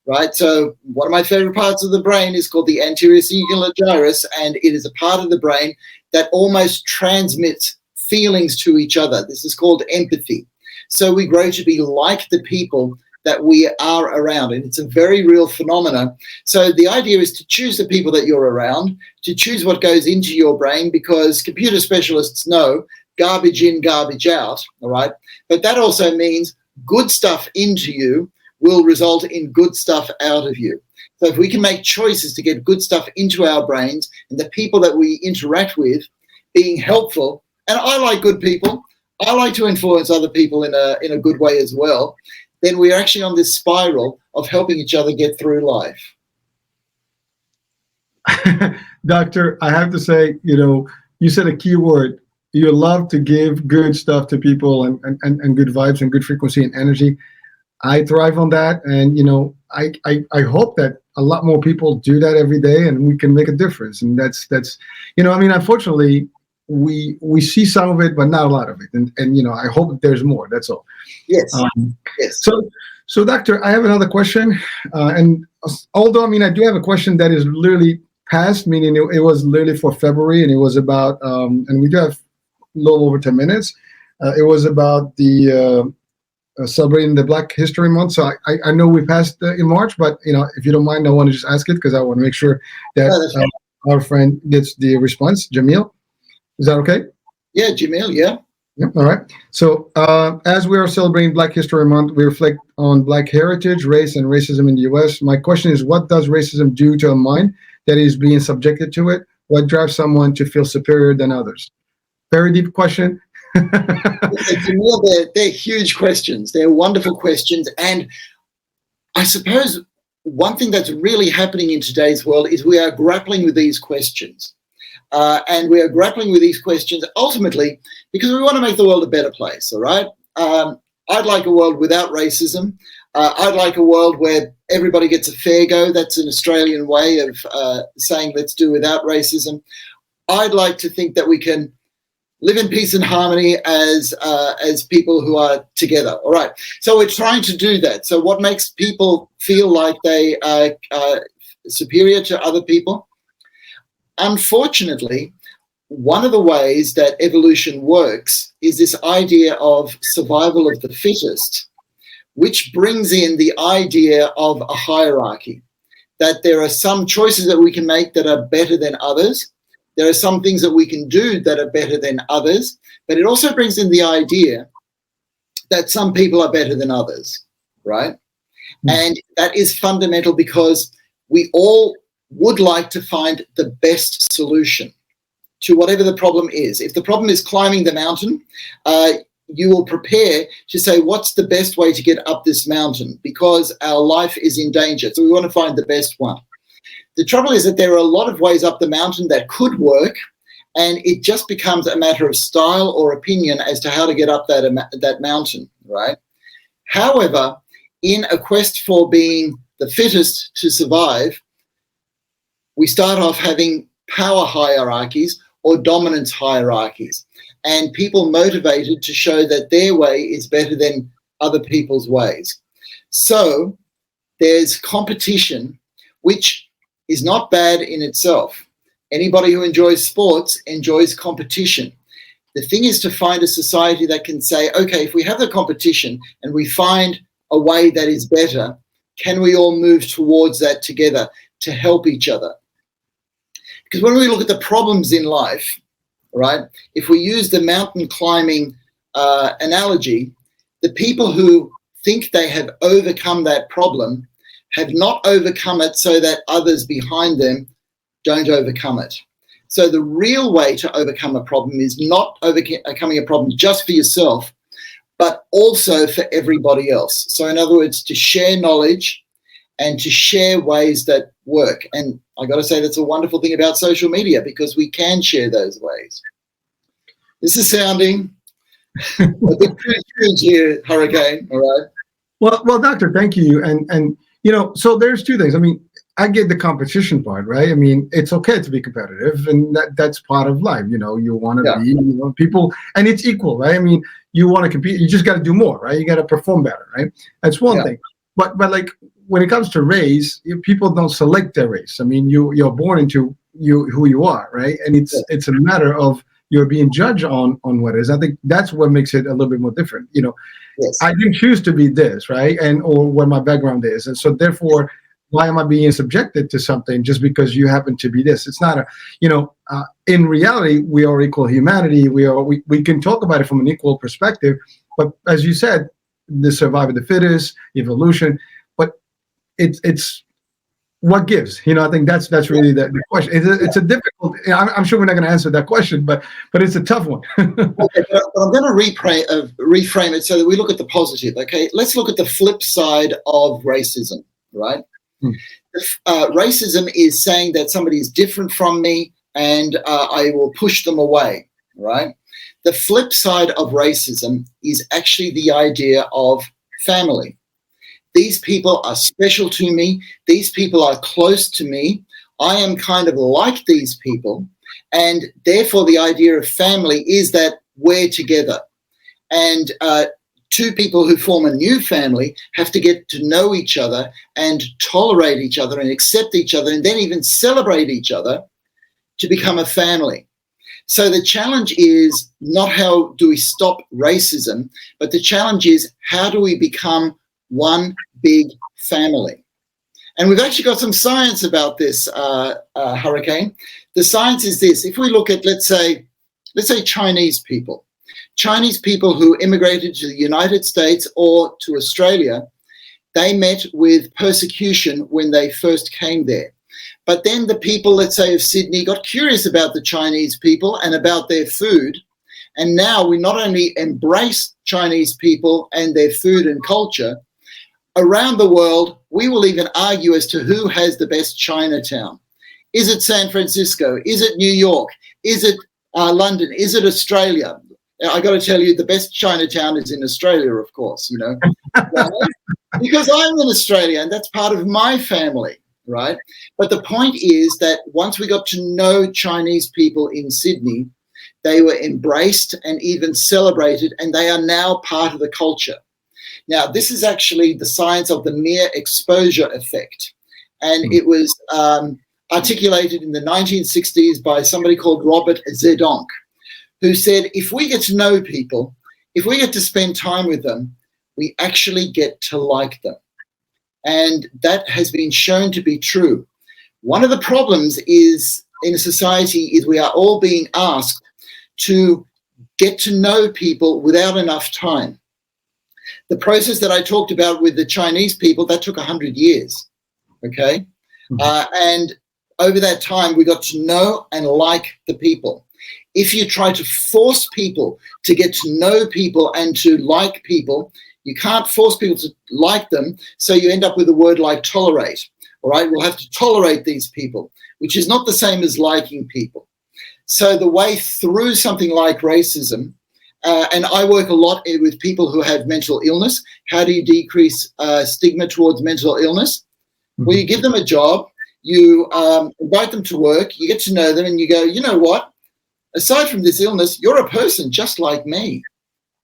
right? So one of my favorite parts of the brain is called the anterior cingulate gyrus, and it is a part of the brain that almost transmits feelings to each other. This is called empathy. So we grow to be like the people that we are around, and it's a very real phenomenon. So the idea is to choose the people that you're around, to choose what goes into your brain, because computer specialists know garbage in, garbage out, all right? But that also means good stuff into you will result in good stuff out of you. So if we can make choices to get good stuff into our brains, and the people that we interact with being helpful, and I like good people, I like to influence other people in a good way as well, then we're actually on this spiral of helping each other get through life. Doctor, I have to say, you said a key word. You love to give good stuff to people and good vibes and good frequency and energy. I thrive on that. And, I hope that a lot more people do that every day and we can make a difference. And that's unfortunately, we see some of it, but not a lot of it. And I hope there's more. That's all. Yes. Yes. So Doctor, I have another question. And although, I do have a question that is literally past, meaning it was literally for February, and it was about, and we do have a little over 10 minutes. It was about the celebrating the Black History Month. So I know we passed in March, but if you don't mind, I want to just ask it because I want to make sure that our friend gets the response. Jamil, is that okay? Yeah, Jamil. Yeah. Yeah. All right. So as we are celebrating Black History Month, we reflect on Black heritage, race, and racism in the U.S. My question is, what does racism do to a mind that is being subjected to it? What drives someone to feel superior than others? Very deep question. They're huge questions. They're wonderful questions. And I suppose one thing that's really happening in today's world is we are grappling with these questions. And we are grappling with these questions ultimately because we want to make the world a better place, all right? I'd like a world without racism. I'd like a world where everybody gets a fair go. That's an Australian way of saying let's do without racism. I'd like to think that we can live in peace and harmony as people who are together. All right. So we're trying to do that. So what makes people feel like they are superior to other people? Unfortunately, one of the ways that evolution works is this idea of survival of the fittest, which brings in the idea of a hierarchy, that there are some choices that we can make that are better than others. There are some things that we can do that are better than others, but it also brings in the idea that some people are better than others, right? Mm. And that is fundamental because we all would like to find the best solution to whatever the problem is. If the problem is climbing the mountain, you will prepare to say, what's the best way to get up this mountain? Because our life is in danger. So we want to find the best one. The trouble is that there are a lot of ways up the mountain that could work, and it just becomes a matter of style or opinion as to how to get up that mountain, right? However, in a quest for being the fittest to survive, we start off having power hierarchies or dominance hierarchies, and people motivated to show that their way is better than other people's ways. So there's competition, which is not bad in itself. Anybody who enjoys sports enjoys competition. The thing is to find a society that can say, okay, if we have the competition and we find a way that is better, can we all move towards that together to help each other? Because when we look at the problems in life, right, if we use the mountain climbing analogy, the people who think they have overcome that problem have not overcome it so that others behind them don't overcome it. So the real way to overcome a problem is not overcoming a problem just for yourself, but also for everybody else. So in other words, to share knowledge and to share ways that work. And I got to say, that's a wonderful thing about social media because we can share those ways. This is sounding a bit too here, Hurricane. All right. Well, Doctor, thank you. And so there's two things. I get the competition part, right? It's okay to be competitive, and that's part of life. You want to be, people, and it's equal, right? You want to compete, you just got to do more, right? You got to perform better, right? That's one thing. But like when it comes to race, people don't select their race. You're born into who you are, right? And it's a matter of you're being judged on what it is. I think that's what makes it a little bit more different. Yes. I didn't choose to be this, right? Or what my background is. And so therefore, why am I being subjected to something just because you happen to be this? It's not in reality, we are equal humanity. We can talk about it from an equal perspective. But as you said, the survival of the fittest, evolution, but it's what gives? I think that's really the question. It's a difficult. I'm sure we're not going to answer that question, but it's a tough one. Okay, but I'm going to reframe it so that we look at the positive. Okay, let's look at the flip side of racism. Right, racism is saying that somebody is different from me, and I will push them away. Right. The flip side of racism is actually the idea of family. These people are special to me. These people are close to me. I am kind of like these people. And therefore, the idea of family is that we're together. And two people who form a new family have to get to know each other and tolerate each other and accept each other and then even celebrate each other to become a family. So the challenge is not how do we stop racism, but the challenge is how do we become one big family? And we've actually got some science about this, Hurricane. The science is this. If we look at, let's say Chinese people who immigrated to the United States or to Australia, they met with persecution when they first came there. But then the people, let's say, of Sydney got curious about the Chinese people and about their food. And now we not only embrace Chinese people and their food and culture, around the world, we will even argue as to who has the best Chinatown. Is it San Francisco? Is it New York? Is it London? Is it Australia? I got to tell you, the best Chinatown is in Australia, of course, you know, because I'm in Australia and that's part of my family, right? But the point is that once we got to know Chinese people in Sydney, they were embraced and even celebrated, and they are now part of the culture. Now, this is actually the science of the mere exposure effect. And it was articulated in the 1960s by somebody called Robert Zedonk, who said, if we get to know people, if we get to spend time with them, we actually get to like them. And that has been shown to be true. One of the problems is in a society is we are all being asked to get to know people without enough time. The process that I talked about with the Chinese people, that took 100 years, okay? And over that time, we got to know and like the people. If you try to force people to get to know people and to like people, you can't force people to like them, so you end up with a word like tolerate, all right? We'll have to tolerate these people, which is not the same as liking people. So the way through something like racism, and I work a lot with people who have mental illness. How do you decrease stigma towards mental illness? Well, you give them a job, you invite them to work, you get to know them, and you go, you know what? Aside from this illness, you're a person just like me.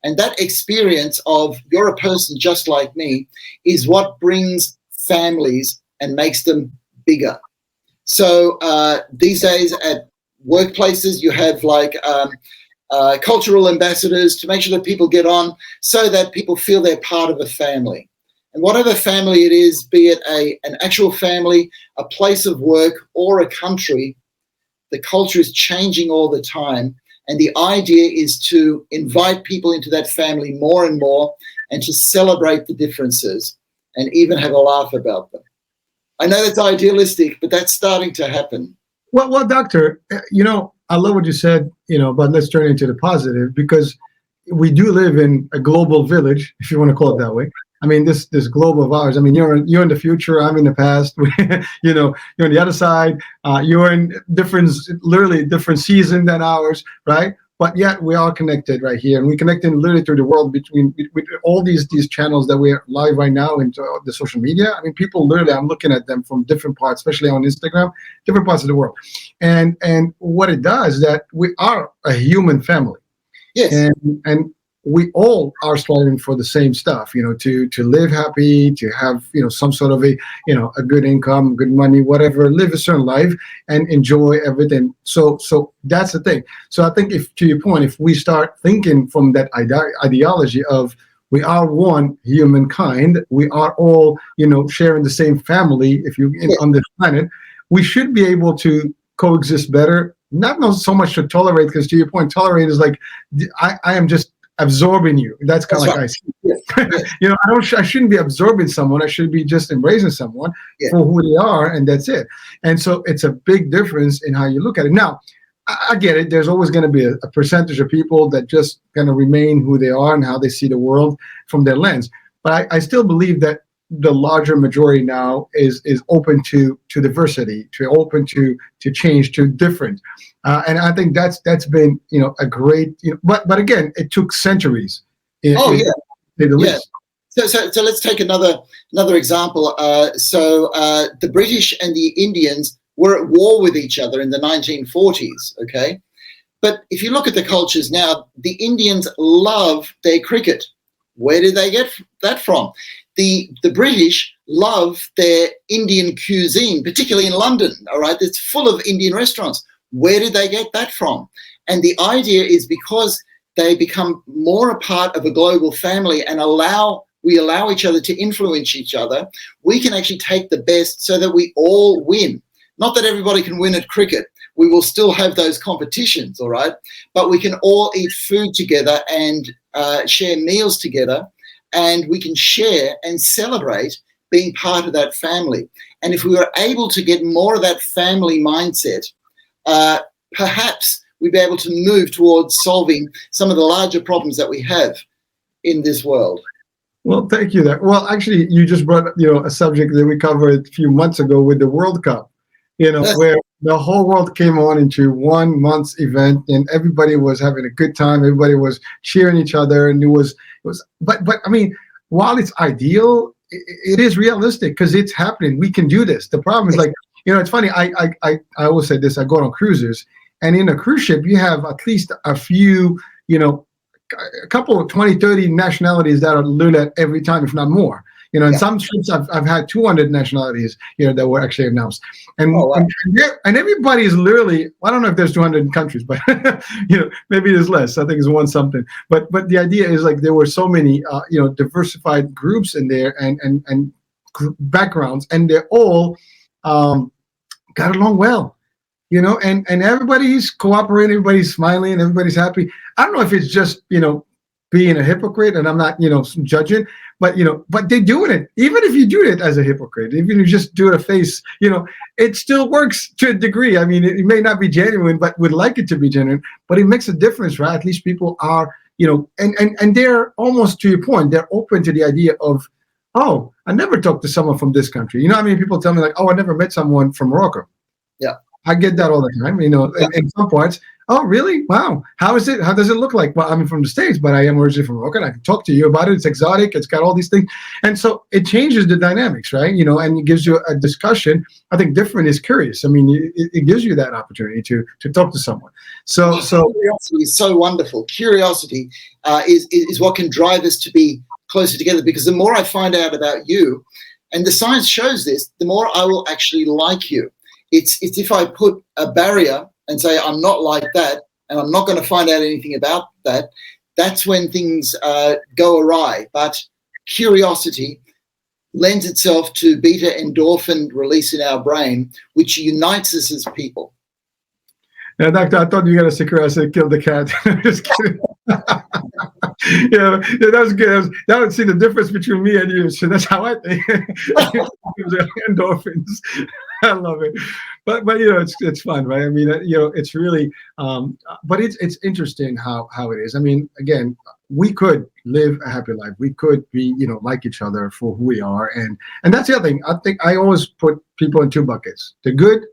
And that experience of you're a person just like me is what brings families and makes them bigger. So these days at workplaces, you have like cultural ambassadors to make sure that people get on so that people feel they're part of a family. And whatever family it is, be it an actual family, a place of work, or a country, the culture is changing all the time. And the idea is to invite people into that family more and more and to celebrate the differences and even have a laugh about them. I know that's idealistic, but that's starting to happen. Well, Doctor, you know, I love what you said, you know, but let's turn into the positive, because we do live in a global village, if you want to call it that way. I mean, this globe of ours. I mean, you're in the future. I'm in the past. You know, you're on the other side. You're in literally different season than ours, right? But yet we are connected right here, and we connected literally through the world with all these channels that we're live right now into the social media. I mean, people literally, I'm looking at them from different parts, especially on Instagram, different parts of the world. And what it does is that we are a human family. Yes. And we all are striving for the same stuff, you know, to live happy, to have, you know, some sort of a good income, good money, whatever, live a certain life and enjoy everything. So that's the thing. So I think, if to your point, if we start thinking from that ideology of we are one humankind, we are all, you know, sharing the same family, on this planet, we should be able to coexist better. Not so much to tolerate, because to your point, tolerate is like, I am just absorbing you. That's kind of like, right. I see. Yes. You know, I shouldn't be absorbing someone. I should be just embracing someone for who they are, and that's it. And so it's a big difference in how you look at it. Now, I get it. There's always going to be a percentage of people that just going to remain who they are and how they see the world from their lens. But I still believe that the larger majority now is open to diversity, open to change, to different. And I think that's been, you know, a great, you know, but again, it took centuries. So let's take another example. So the British and the Indians were at war with each other in the 1940s, okay? But if you look at the cultures now, the Indians love their cricket. Where did they get that from? The British love their Indian cuisine, particularly in London, all right? It's full of Indian restaurants. Where did they get that from? And the idea is because they become more a part of a global family and we allow each other to influence each other, we can actually take the best so that we all win. Not that everybody can win at cricket. We will still have those competitions, all right? But we can all eat food together and share meals together, and we can share and celebrate being part of that family. And if we were able to get more of that family mindset, perhaps we'd be able to move towards solving some of the larger problems that we have in this world. Well, thank you. Well, actually, you just brought a subject that we covered a few months ago with the World Cup, where the whole world came on into 1 month's event and everybody was having a good time. Everybody was cheering each other, and it was. But I mean, while it's ideal, it is realistic because it's happening. We can do this. The problem is, like, it's funny. I always say this. I go on cruises, and in a cruise ship, you have at least a few, a couple of 20, 30 nationalities that are literally every time, if not more. In some ships, I've had 200 nationalities, that were actually announced, and and everybody is literally. I don't know if there's 200 countries, but maybe there's less. I think it's one something. But the idea is, like, there were so many diversified groups in there and backgrounds, and they're all got along well. And everybody's cooperating, everybody's smiling, everybody's happy. I don't know if it's just being a hypocrite, and I'm not judging. But they're doing it. Even if you do it as a hypocrite, even if you just do it a face, it still works to a degree. I mean, it may not be genuine, but would like it to be genuine. But it makes a difference, right? At least people are, and they're almost, to your point, they're open to the idea of, oh, I never talked to someone from this country. I mean, people tell me, like, oh, I never met someone from Morocco. Yeah, I get that all the time. In some parts. Oh, really? Wow. How is it? How does it look like? Well, I'm from the States, but I am originally from Morocco, and I can talk to you about it. It's exotic. It's got all these things. And so it changes the dynamics, right? And it gives you a discussion. I think different is curious. I mean, it gives you that opportunity to talk to someone. So curiosity is so wonderful. Curiosity is what can drive us to be closer together, because the more I find out about you, and the science shows this, the more I will actually like you. It's if I put a barrier and say, I'm not like that, and I'm not going to find out anything about that, that's when things go awry. But curiosity lends itself to beta endorphin release in our brain, which unites us as people. Yeah, Doctor, I thought you were going to say curiosity killed the cat. Just kidding. Yeah, that was good. That would see the difference between me and you. So that's how I think. Endorphins. I love it. But it's fun, right? I mean, it's really, but it's interesting how it is. I mean, again, we could live a happy life. We could be, like each other for who we are, and that's the other thing. I think I always put people in two buckets: the good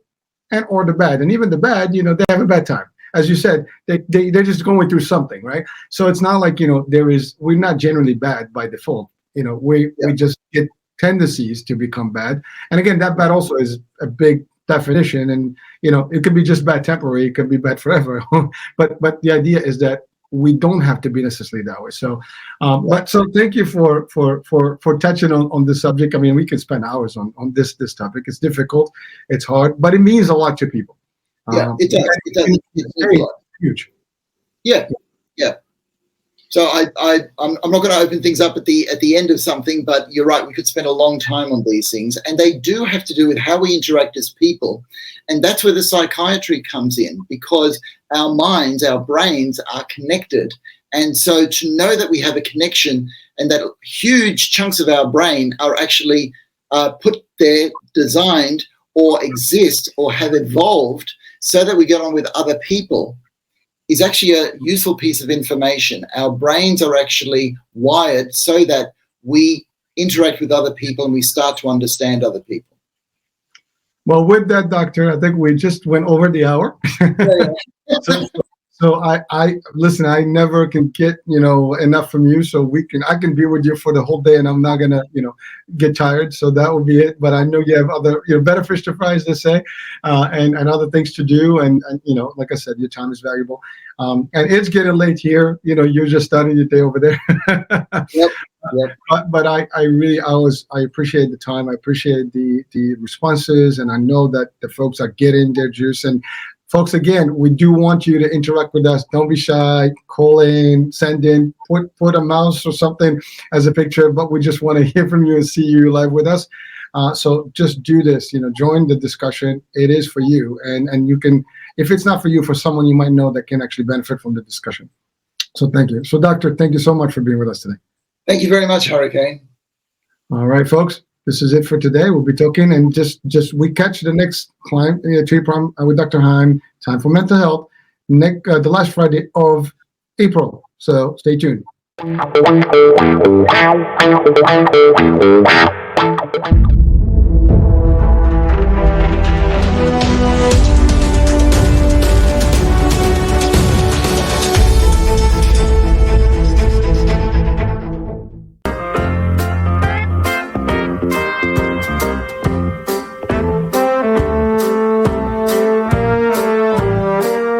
or the bad. And even the bad, they have a bad time. As you said, they're just going through something, right? So it's not like we're not generally bad by default. We just get tendencies to become bad. And again, that bad also is a big definition, and it could be just bad temporary, it could be bad forever. but the idea is that we don't have to be necessarily that way. So but so thank you for touching on this subject. I mean, we could spend hours on this topic. It's difficult, it's hard, but it means a lot to people. It does. It's very huge. Yeah. So I'm not going to open things up at the end of something, but you're right. We could spend a long time on these things, and they do have to do with how we interact as people, and that's where the psychiatry comes in, because our minds, our brains are connected, and so to know that we have a connection and that huge chunks of our brain are actually put there, designed, or exist, or have evolved so that we get on with other people, is actually a useful piece of information. Our brains are actually wired so that we interact with other people and we start to understand other people. Well, with that, Doctor, I think we just went over the hour. So I listen. I never can get enough from you. So I can be with you for the whole day, and I'm not gonna get tired. So that will be it. But I know you have other better fish to fry, as they say, and other things to do. And like I said, your time is valuable. And it's getting late here. You're just starting your day over there. Yep. Yep. But I appreciate the time. I appreciate the responses, and I know that the folks are getting their juice. And folks, again, we do want you to interact with us. Don't be shy. Call in, send in, put a mouse or something as a picture. But we just want to hear from you and see you live with us. So just do this. Join the discussion. It is for you, and you can. If it's not for you, for someone you might know that can actually benefit from the discussion. So thank you. So, Doctor, thank you so much for being with us today. Thank you very much, Hurricane. All right, folks. This is it for today. We'll be talking, and just we catch the next tree prom with Dr. Heim. Time for mental health. The last Friday of April. So stay tuned.